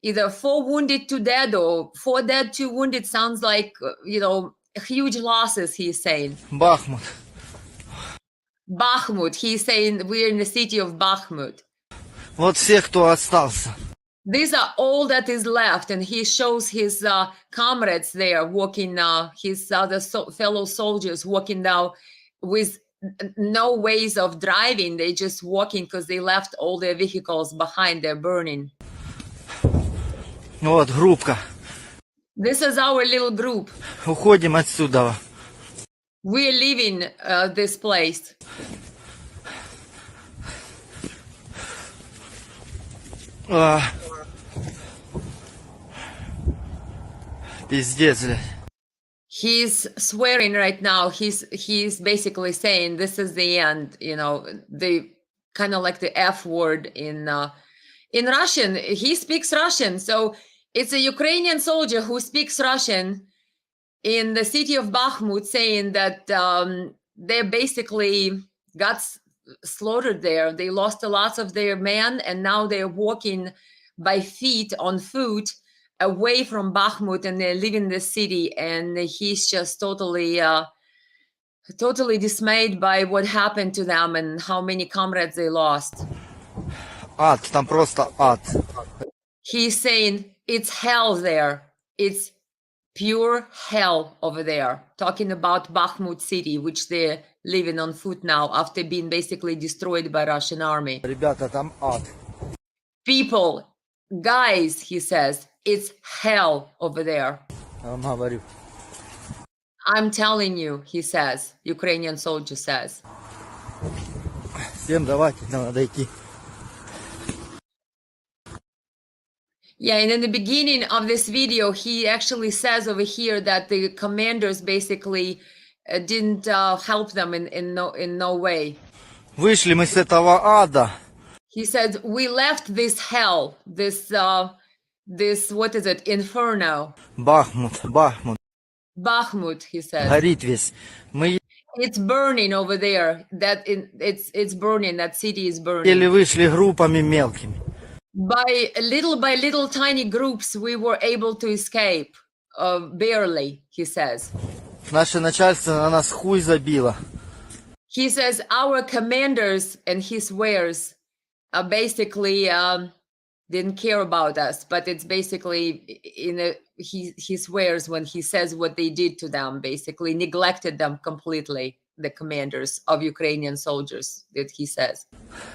either 4 wounded, 2 dead, or 4 dead, 2 wounded. Sounds like huge losses. He's saying. Бахмут. Bakhmut. He's saying we're in the city of Bakhmut. Вот все, кто остался. These are all that is left, and he shows his comrades there walking, his other fellow soldiers walking now with no ways of driving. They just walking because they left all their vehicles behind. They're burning. Вот группка. This is our little group. Уходим отсюда. We're leaving this place. А, Пиздец, блядь. He's swearing right now. He's basically saying this is the end. You know, the kind of like the F word in Russian. He speaks Russian, so it's a Ukrainian soldier who speaks Russian in the city of Bakhmut, saying that they basically got slaughtered there. They lost a lot of their men, and now they're walking by feet on foot away from Bakhmut, and they're leaving the city. And he's just totally dismayed by what happened to them and how many comrades they lost. Ад, там просто ад. He's saying it's hell there. It's pure hell over there. Talking about Bakhmut city, which they're living on foot now after being basically destroyed by Russian army. Ребята, там ад. People, guys, he says, it's hell over there. Я вам говорю. I'm telling you, he says, Ukrainian soldier says. Всем давайте, нам надо идти. Yeah, and in the beginning of this video, he actually says over here that the commanders basically didn't help them in no way. Вышли мы с этого ада. He said, we left this hell, this what is it, inferno. Бахмут. Bakhmut, he said. Горит весь. Мы It's burning over there. It's burning. That city is burning. еле вышли группами мелкими. By little tiny groups, we were able to escape. Barely, he says. Наше начальство на нас хуй забило. He says our commanders, and he swears, basically didn't care about us. But it's basically he swears when he says what they did to them, basically neglected them completely, the commanders of Ukrainian soldiers, that he says.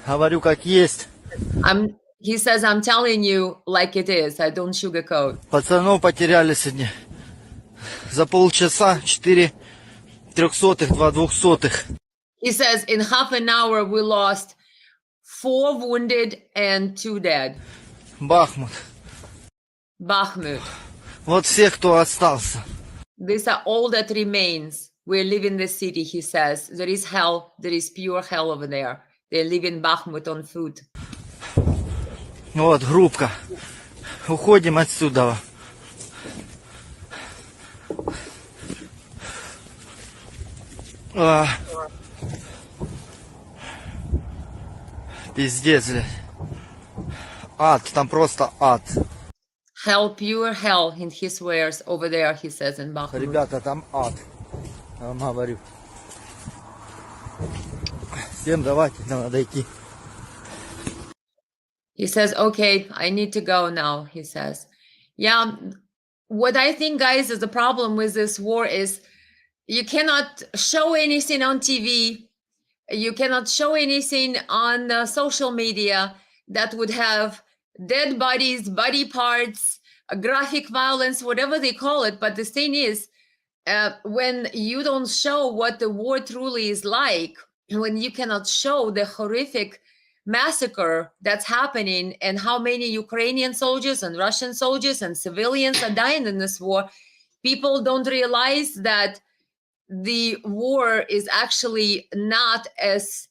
Говорю как есть. He says, I'm telling you like it is. I don't sugarcoat. Пацанов потеряли сегодня. За полчаса 4 трехсотых, 2 двухсотых. He says, in half an hour, we lost 4 wounded and 2 dead. Бахмут. Bakhmut. Вот всех, кто остался. These are all that remains. We're leaving the city, he says. There is hell. There is pure hell over there. They live in Bakhmut on foot. Вот, группка. Уходим отсюда. Пиздец, блядь. Ад, там просто ад. Hell, pure hell, in he swears over there, he says in Bakhmut. Ребята, там ад. Я вам говорю. Всем давайте, нам надо идти. He says, okay, I need to go now, he says. Yeah, what I think, guys, is the problem with this war is you cannot show anything on TV. You cannot show anything on social media that would have dead bodies, body parts, graphic violence, whatever they call it. But the thing is, when you don't show what the war truly is like, when you cannot show the horrific massacre that's happening and how many Ukrainian soldiers and Russian soldiers and civilians are dying in this war, people don't realize that the war is actually not as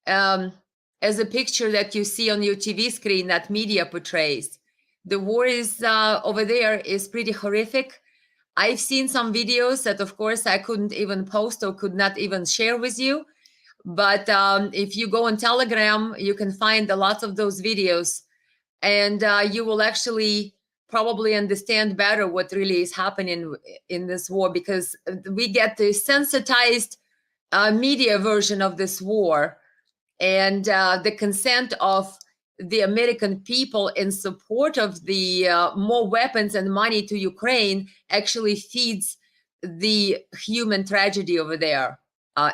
a picture that you see on your TV screen that media portrays. The war is over there is pretty horrific. I've seen some videos that, of course, I couldn't even post or could not even share with you. But if you go on Telegram, you can find a lot of those videos, and you will actually probably understand better what really is happening in this war, because we get the sensitized media version of this war, and the consent of the American people in support of the more weapons and money to Ukraine actually feeds the human tragedy over there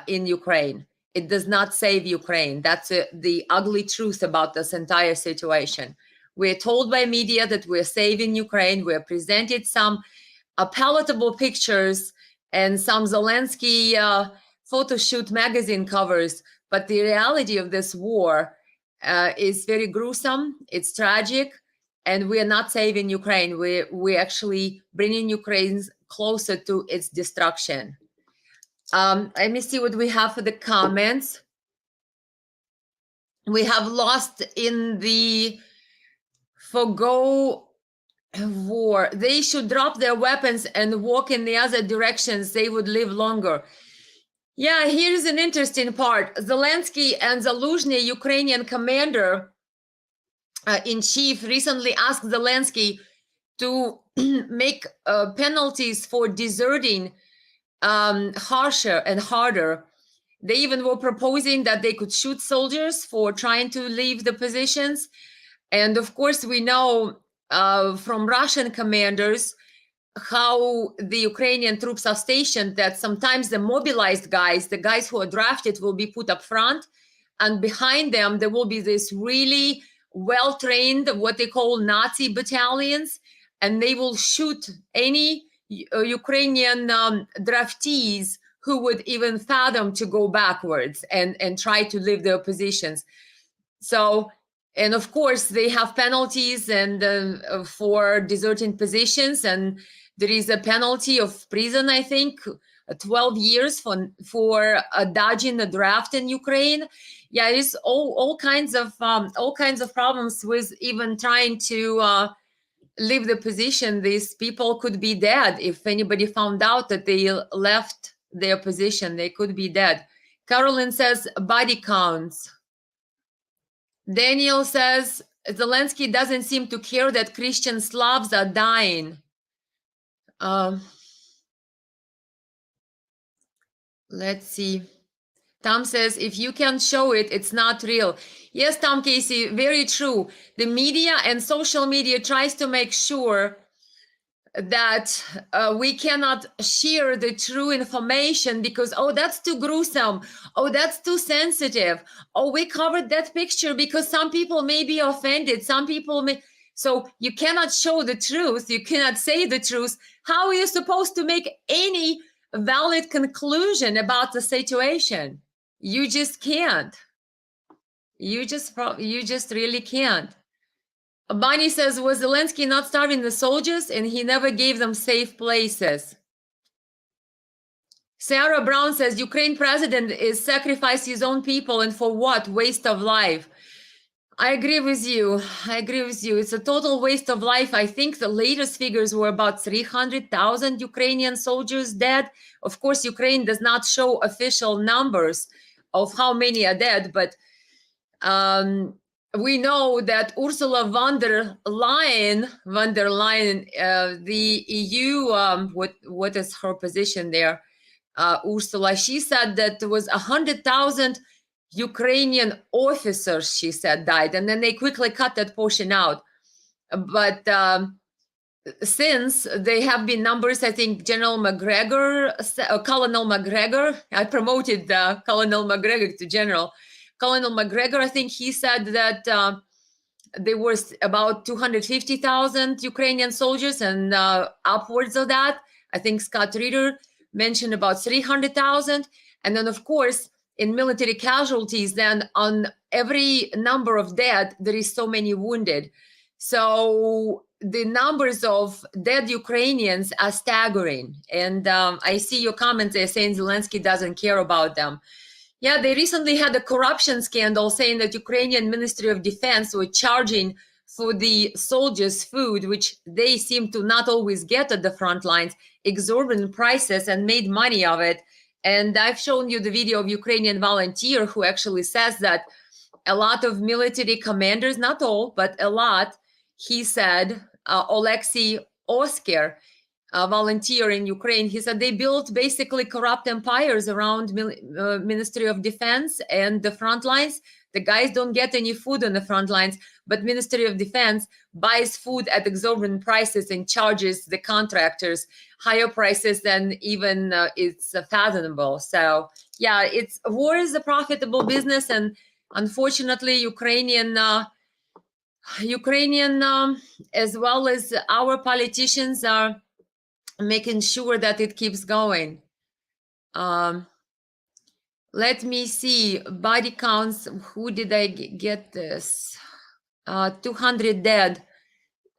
in Ukraine. It does not save Ukraine. That's the ugly truth about this entire situation. We're told by media that we're saving Ukraine. We're presented some palatable pictures and some Zelensky photo shoot magazine covers. But the reality of this war is very gruesome. It's tragic, and we are not saving Ukraine. We actually bringing Ukraine closer to its destruction. Let me see what we have for the comments. We have lost in the forgo war. They should drop their weapons and walk in the other directions. They would live longer. Yeah, here's an interesting part. Zelensky and Zaluzhny, Ukrainian commander in chief, recently asked Zelensky to make penalties for deserting harsher and harder. They even were proposing that they could shoot soldiers for trying to leave the positions. And of course, we know from Russian commanders how the Ukrainian troops are stationed, that sometimes the mobilized guys, the guys who are drafted, will be put up front, and behind them there will be this really well-trained, what they call Nazi battalions, and they will shoot any Ukrainian draftees who would even fathom to go backwards and try to leave their positions. So, and of course they have penalties and for deserting positions, and there is a penalty of prison, I think 12 years for dodging the draft in Ukraine. Yeah, there's all kinds of problems with even trying to leave the position. These people could be dead if anybody found out that they left their position. They could be dead. Carolyn says body counts. Daniel says Zelensky doesn't seem to care that Christian Slavs are dying. Let's see. Tom says, if you can show it, it's not real. Yes, Tom Casey, very true. The media and social media tries to make sure that we cannot share the true information because, oh, that's too gruesome. Oh, that's too sensitive. Oh, we covered that picture because some people may be offended. Some people may. So you cannot show the truth. You cannot say the truth. How are you supposed to make any valid conclusion about the situation? You just can't. You just really can't. Bonnie says, was Zelensky not starving the soldiers and he never gave them safe places? Sarah Brown says, Ukraine president is sacrifice his own people, and for what? Waste of life. I agree with you. I agree with you. It's a total waste of life. I think the latest figures were about 300,000 Ukrainian soldiers dead. Of course, Ukraine does not show official numbers of how many are dead, but we know that Ursula von der Leyen, the EU, what is her position there? Ursula, she said that there was 100,000 Ukrainian officers, she said, died, and then they quickly cut that portion out. But since they have been numbers, I think Colonel McGregor, I promoted Colonel McGregor to General. Colonel McGregor, I think he said that there was about 250,000 Ukrainian soldiers and upwards of that. I think Scott Ritter mentioned about 300,000. And then, of course, in military casualties, then on every number of dead, there is so many wounded. So the numbers of dead Ukrainians are staggering. And I see your comments there saying Zelensky doesn't care about them. Yeah, they recently had a corruption scandal saying that Ukrainian Ministry of Defense were charging for the soldiers' food, which they seem to not always get at the front lines, exorbitant prices, and made money of it. And I've shown you the video of Ukrainian volunteer who actually says that a lot of military commanders, not all, but a lot, he said, Oleksiy Oskar, a volunteer in Ukraine, he said they built basically corrupt empires around Ministry of Defense and the front lines. The guys don't get any food on the front lines, but Ministry of Defense buys food at exorbitant prices and charges the contractors higher prices than even it's fathomable. So yeah, war is a profitable business, and unfortunately, Ukrainian as well as our politicians are making sure that it keeps going. Let me see. Body counts. Who did I get this? 200 dead.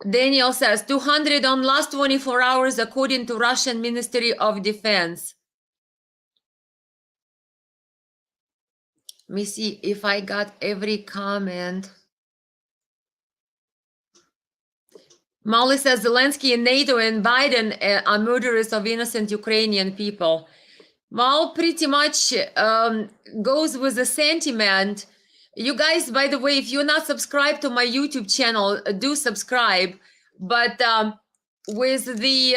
Daniel says 200 on last 24 hours, according to Russian Ministry of Defense. Let me see if I got every comment. Molly says Zelensky and NATO and Biden are murderers of innocent Ukrainian people. Well, pretty much goes with the sentiment. You guys, by the way, if you're not subscribed to my YouTube channel, do subscribe. But with the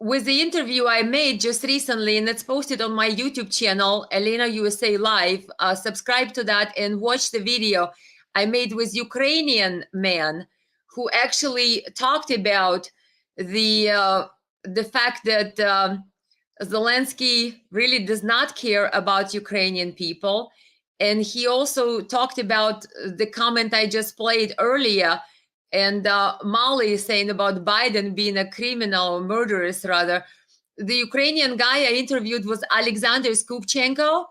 interview I made just recently, and it's posted on my YouTube channel, Elena USA Live, subscribe to that and watch the video I made with Ukrainian man who actually talked about the fact that Zelensky really does not care about Ukrainian people. And he also talked about the comment I just played earlier. And Molly is saying about Biden being a criminal or murderous, rather. The Ukrainian guy I interviewed was Alexander Skupchenko.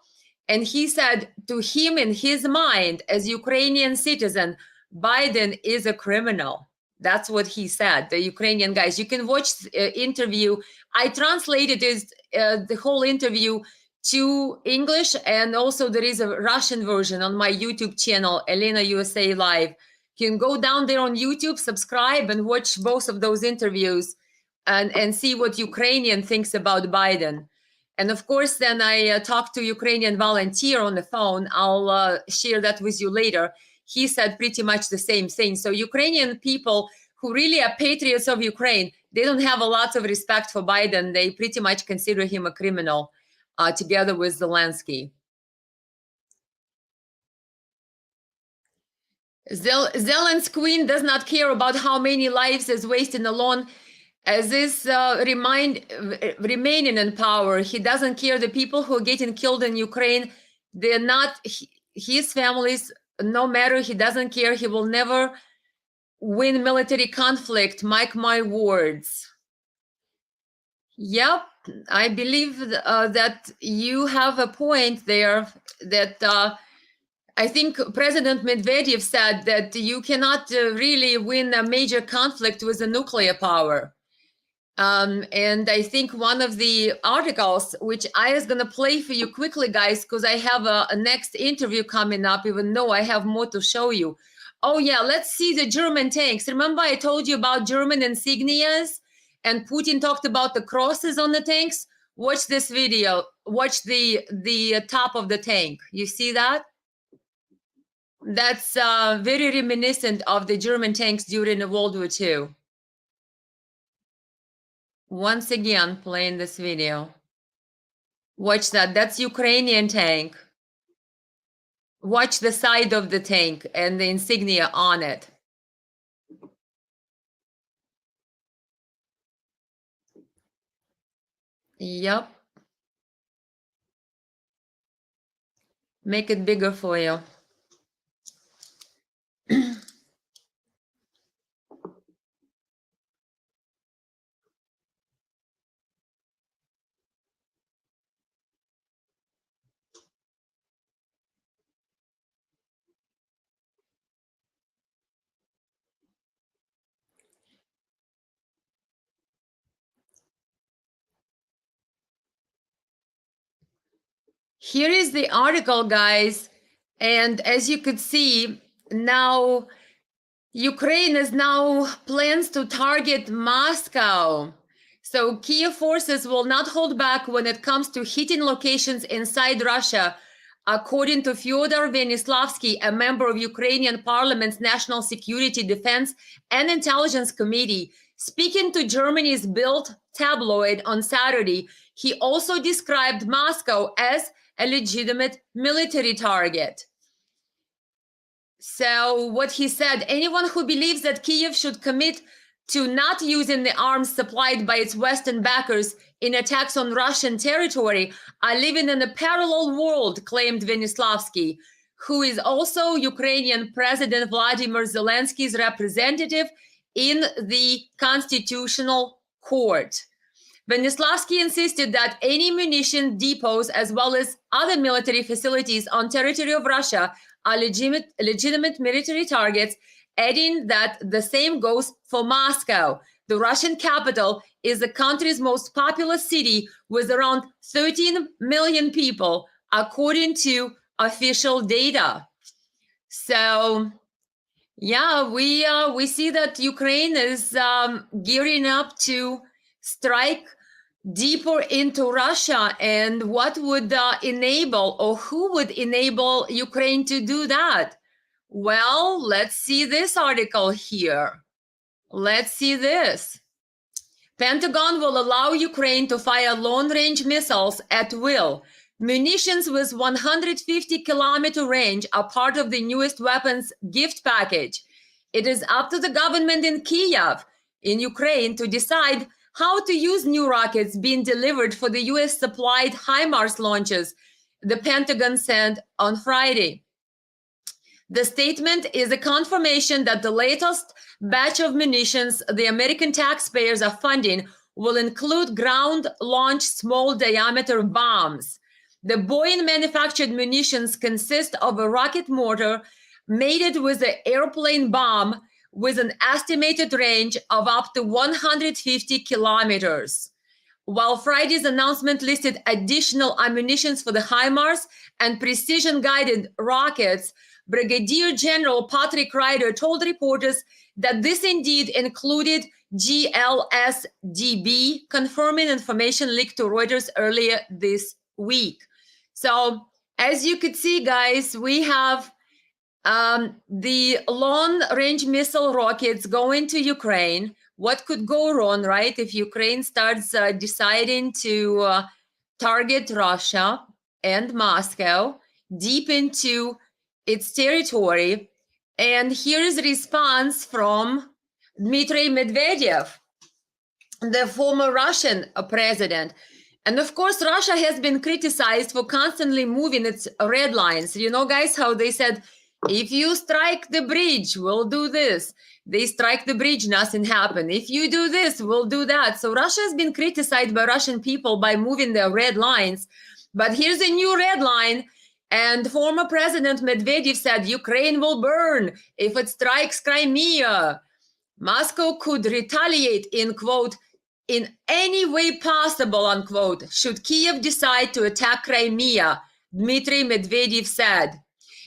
And he said to him, in his mind, as Ukrainian citizen, Biden is a criminal. That's what he said, the Ukrainian guys. You can watch the interview. I translated the whole interview to English, and also there is a Russian version on my YouTube channel, Elena USA Live. You can go down there on YouTube, subscribe, and watch both of those interviews and see what Ukrainian thinks about Biden. And of course, then I talked to Ukrainian volunteer on the phone. I'll share that with you later. He said pretty much the same thing. So Ukrainian people who really are patriots of Ukraine, they don't have a lot of respect for Biden. They pretty much consider him a criminal, together with Zelensky. Zelensky's queen does not care about how many lives is wasted alone. As is remaining in power, he doesn't care. The people who are getting killed in Ukraine, they're not his families. No matter, he doesn't care. He will never win military conflict. Mark my words. Yep, I believe that you have a point there. That I think President Medvedev said that you cannot really win a major conflict with a nuclear power. And I think one of the articles, which I was going to play for you quickly, guys, because I have a next interview coming up, even though I have more to show you. Oh, yeah, let's see the German tanks. Remember I told you about German insignias, and Putin talked about the crosses on the tanks? Watch this video. Watch the top of the tank. You see that? That's very reminiscent of the German tanks during World War II. Once again, playing this video. Watch that. That's Ukrainian tank. Watch the side of the tank and the insignia on it. Yep. Make it bigger for you. Here is the article, guys. And as you could see, now Ukraine is now plans to target Moscow. So Kiev forces will not hold back when it comes to hitting locations inside Russia, according to Fyodor Venislavsky, a member of Ukrainian Parliament's National Security, Defense, and Intelligence Committee. Speaking to Germany's Bild tabloid on Saturday, he also described Moscow as a legitimate military target. So what he said, anyone who believes that Kiev should commit to not using the arms supplied by its Western backers in attacks on Russian territory are living in a parallel world, claimed Venislavsky, who is also Ukrainian President Vladimir Zelensky's representative in the Constitutional Court. Venislavsky insisted that any munition depots as well as other military facilities on territory of Russia are legitimate military targets, adding that the same goes for Moscow. The Russian capital is the country's most populous city with around 13 million people, according to official data. So, yeah, we see that Ukraine is gearing up to strike deeper into Russia. And what would enable, or who would enable Ukraine to do that? Well, let's see this article here. Let's see this. Pentagon will allow Ukraine to fire long-range missiles at will. Munitions with 150-kilometer range are part of the newest weapons gift package. It is up to the government in Kiev, in Ukraine, to decide how to use new rockets being delivered for the US-supplied HIMARS launches, the Pentagon said on Friday. The statement is a confirmation that the latest batch of munitions the American taxpayers are funding will include ground-launched small-diameter bombs. The Boeing-manufactured munitions consist of a rocket motor mated with an airplane bomb with an estimated range of up to 150 kilometers. While Friday's announcement listed additional ammunitions for the HIMARS and precision-guided rockets, Brigadier General Patrick Ryder told reporters that this indeed included GLSDB, confirming information leaked to Reuters earlier this week. So, as you could see, guys, we have the long-range missile rockets going to Ukraine. What could go wrong, right? If Ukraine starts deciding to target Russia and Moscow deep into its territory. And here is a response from Dmitry Medvedev, the former Russian president. And of course, Russia has been criticized for constantly moving its red lines. You know, guys, how they said, if you strike the bridge, we'll do this. They strike the bridge, nothing happened. If you do this, we'll do that. So Russia has been criticized by Russian people by moving their red lines. But here's a new red line. And former President Medvedev said, Ukraine will burn if it strikes Crimea. Moscow could retaliate, in quote, in any way possible, unquote, should Kiev decide to attack Crimea, Dmitry Medvedev said.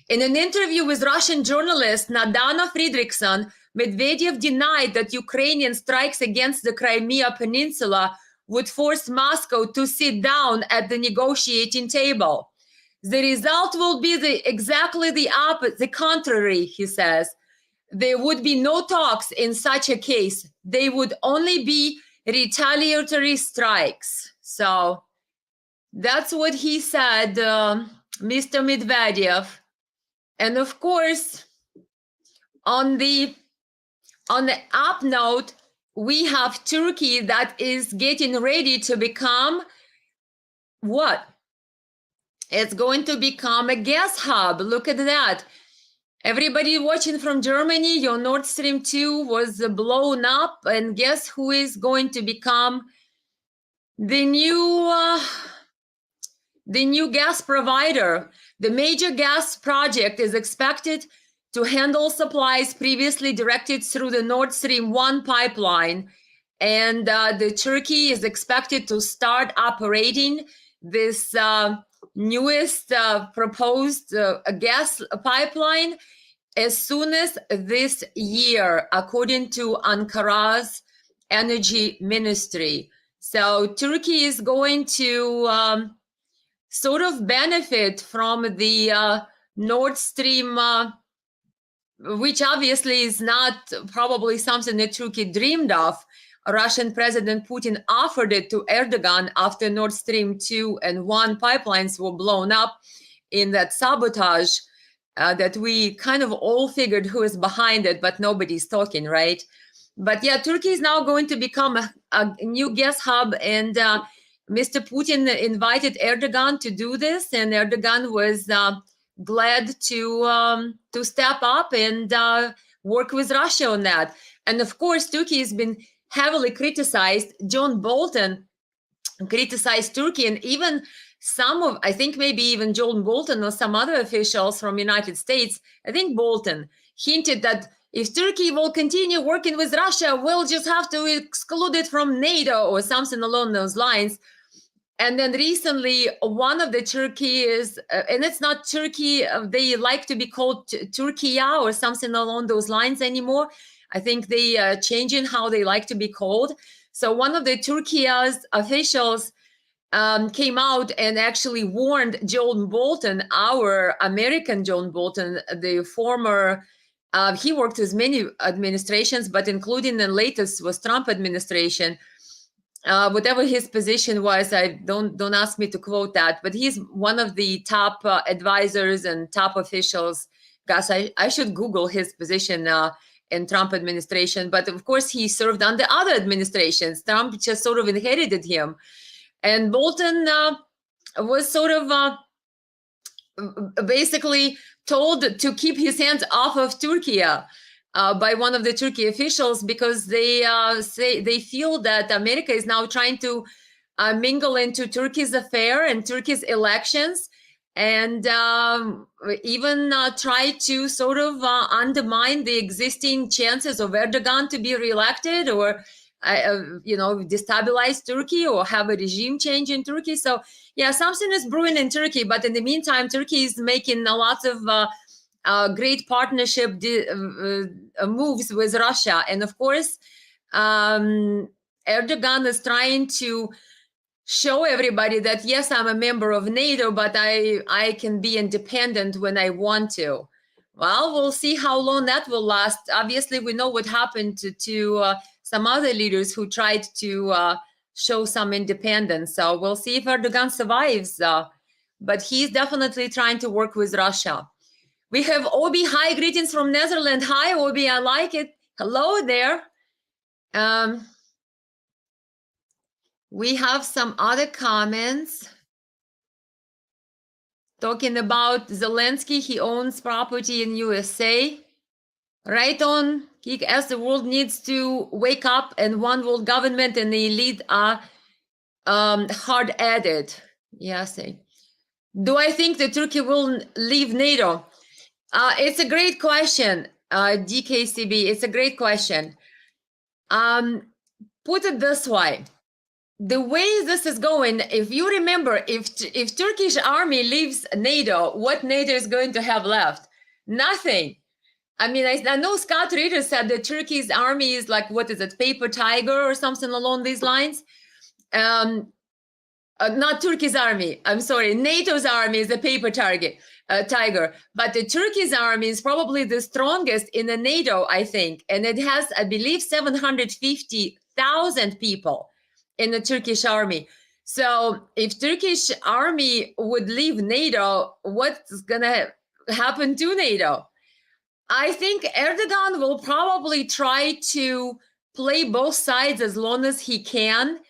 In an interview with Russian journalist Nadana Fridriksson, Medvedev denied that Ukrainian strikes against the Crimea Peninsula would force Moscow to sit down at the negotiating table. The result will be exactly the opposite, the contrary, he says. There would be no talks in such a case. They would only be retaliatory strikes. So that's what he said, Mr. Medvedev. And of course, on the up note, we have Turkey that is getting ready to become what? It's going to become a gas hub. Look at that. Everybody watching from Germany, your Nord Stream 2 was blown up. And guess who is going to become the new gas provider? The major gas project is expected to handle supplies previously directed through the Nord Stream 1 pipeline. And the Turkey is expected to start operating this newest proposed gas pipeline as soon as this year, according to Ankara's energy ministry. So Turkey is going to sort of benefit from the Nord Stream, which obviously is not probably something that Turkey dreamed of. Russian President Putin offered it to Erdogan after Nord Stream 2 and 1 pipelines were blown up in that sabotage that we kind of all figured who is behind it, but nobody's talking, right? But yeah, Turkey is now going to become a new gas hub, and Mr. Putin invited Erdogan to do this, and Erdogan was glad to step up and work with Russia on that. And of course, Turkey has been heavily criticized. John Bolton criticized Turkey, and even some of, I think maybe even John Bolton or some other officials from United States, I think Bolton, hinted that if Turkey will continue working with Russia, we'll just have to exclude it from NATO or something along those lines. And then recently, one of the Turkeys, and it's not Turkey, they like to be called Turkiya or something along those lines anymore. I think they are changing how they like to be called. So one of the Turkiya's officials came out and actually warned John Bolton, our American John Bolton, the former, he worked with many administrations, but including the latest was Trump administration. Whatever his position was, I don't ask me to quote that, but he's one of the top advisors and top officials. Gosh, I should Google his position in Trump administration. But of course, he served under other administrations. Trump just sort of inherited him. And Bolton was sort of basically told to keep his hands off of Turkey by one of the Turkey officials, because they say they feel that America is now trying to mingle into Turkey's affair and Turkey's elections, and even try to sort of undermine the existing chances of Erdogan to be reelected, or destabilize Turkey or have a regime change in Turkey. So yeah, something is brewing in Turkey, but in the meantime, Turkey is making a lot of great partnership moves with Russia. And of course, Erdogan is trying to show everybody that, yes, I'm a member of NATO, but I can be independent when I want to. Well, we'll see how long that will last. Obviously, we know what happened to some other leaders who tried to show some independence. So we'll see if Erdogan survives. But he's definitely trying to work with Russia. We have Obi. Hi, greetings from Netherlands. Hi, Obi. I like it. Hello there. We have some other comments talking about Zelensky. He owns property in USA. Right on. As the world needs to wake up, and one world government and the elite are hard at it. Yes. Do I think that Turkey will leave NATO? It's a great question, DKCB. It's a great question. Put it this way. The way this is going, if you remember, if Turkish army leaves NATO, what NATO is going to have left? Nothing. I mean, I know Scott Ritter said that Turkey's army is like, what is it, paper tiger or something along these lines? Not Turkey's army. I'm sorry. NATO's army is a paper tiger. But the Turkey's army is probably the strongest in the NATO, I think. And it has, I believe, 750,000 people in the Turkish army. So if Turkish army would leave NATO, what's going to happen to NATO? I think Erdogan will probably try to play both sides as long as he can.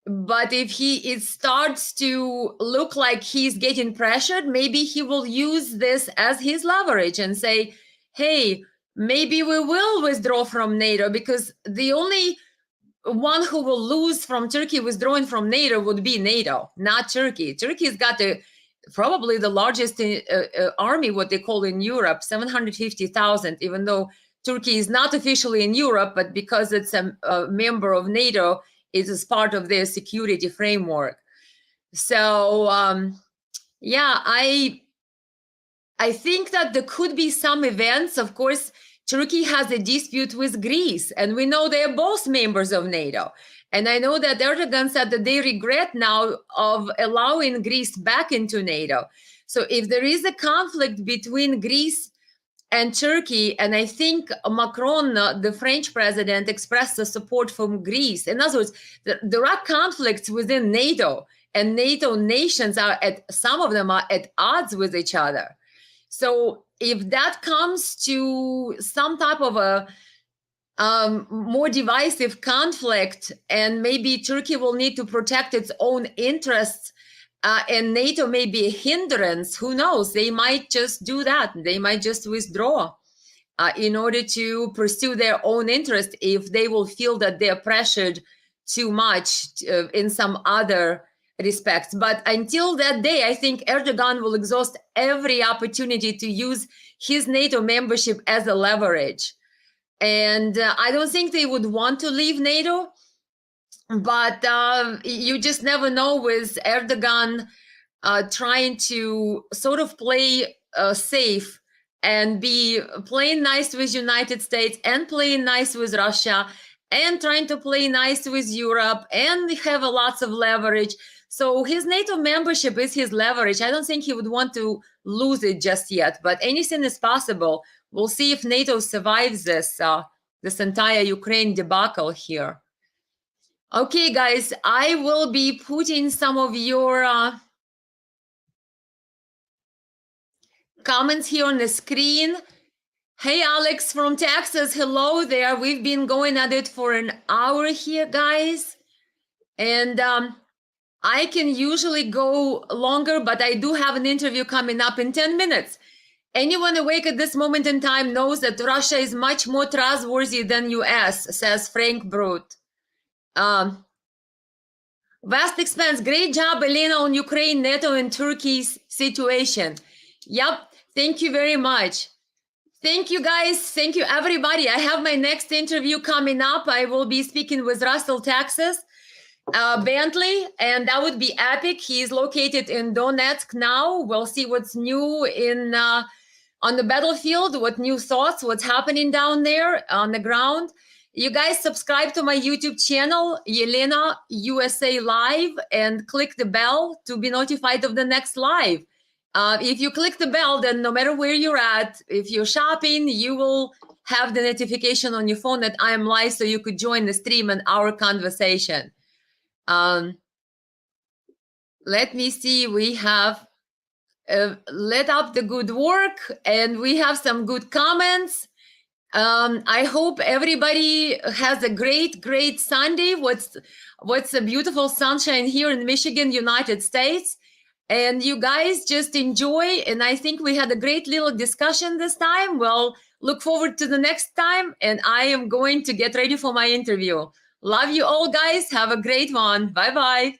But if it starts to look like he's getting pressured, maybe he will use this as his leverage and say, hey, maybe we will withdraw from NATO, because the only one who will lose from Turkey withdrawing from NATO would be NATO, not Turkey. Turkey's got probably the largest army, what they call in Europe, 750,000, even though Turkey is not officially in Europe, but because it's a member of NATO, it is part of their security framework. So, yeah, I think that there could be some events. Of course, Turkey has a dispute with Greece, and we know they are both members of NATO. And I know that Erdogan said that they regret now of allowing Greece back into NATO. So if there is a conflict between Greece and Turkey, and I think Macron, the French president, expressed the support from Greece. In other words, there are conflicts within NATO, and NATO nations some of them are at odds with each other. So if that comes to some type of a more divisive conflict, and maybe Turkey will need to protect its own interests, and NATO may be a hindrance, who knows? They might just do that. They might just withdraw in order to pursue their own interest if they will feel that they're pressured too much in some other respects. But until that day, I think Erdogan will exhaust every opportunity to use his NATO membership as a leverage. And I don't think they would want to leave NATO, but you just never know with Erdogan trying to sort of play safe and be playing nice with United States and playing nice with Russia and trying to play nice with Europe and have lots of leverage. So his NATO membership is his leverage. I don't think he would want to lose it just yet, but anything is possible. We'll see if NATO survives this entire Ukraine debacle here. Okay, guys, I will be putting some of your comments here on the screen. Hey, Alex from Texas, hello there. We've been going at it for an hour here, guys. And I can usually go longer, but I do have an interview coming up in 10 minutes. Anyone awake at this moment in time knows that Russia is much more trustworthy than US, says Frank Brute. Vast expense. Great job, Elena, on Ukraine, NATO, and Turkey's situation. Yep. Thank you very much. Thank you, guys. Thank you, everybody. I have my next interview coming up. I will be speaking with Russell, Texas, Bentley, and that would be epic. He's located in Donetsk now. We'll see what's new in on the battlefield, what new thoughts, what's happening down there on the ground. You guys subscribe to my YouTube channel, Elena USA Live, and click the bell to be notified of the next live. If you click the bell, then no matter where you're at, if you're shopping, you will have the notification on your phone that I am live, so you could join the stream and our conversation. Let me see, we have let up the good work, and we have some good comments. I hope everybody has a great Sunday. What's a beautiful sunshine here in Michigan, United States. And you guys just enjoy. And I think we had a great little discussion this time. Well, look forward to the next time. And I am going to get ready for my interview. Love you all, guys. Have a great one. Bye-bye.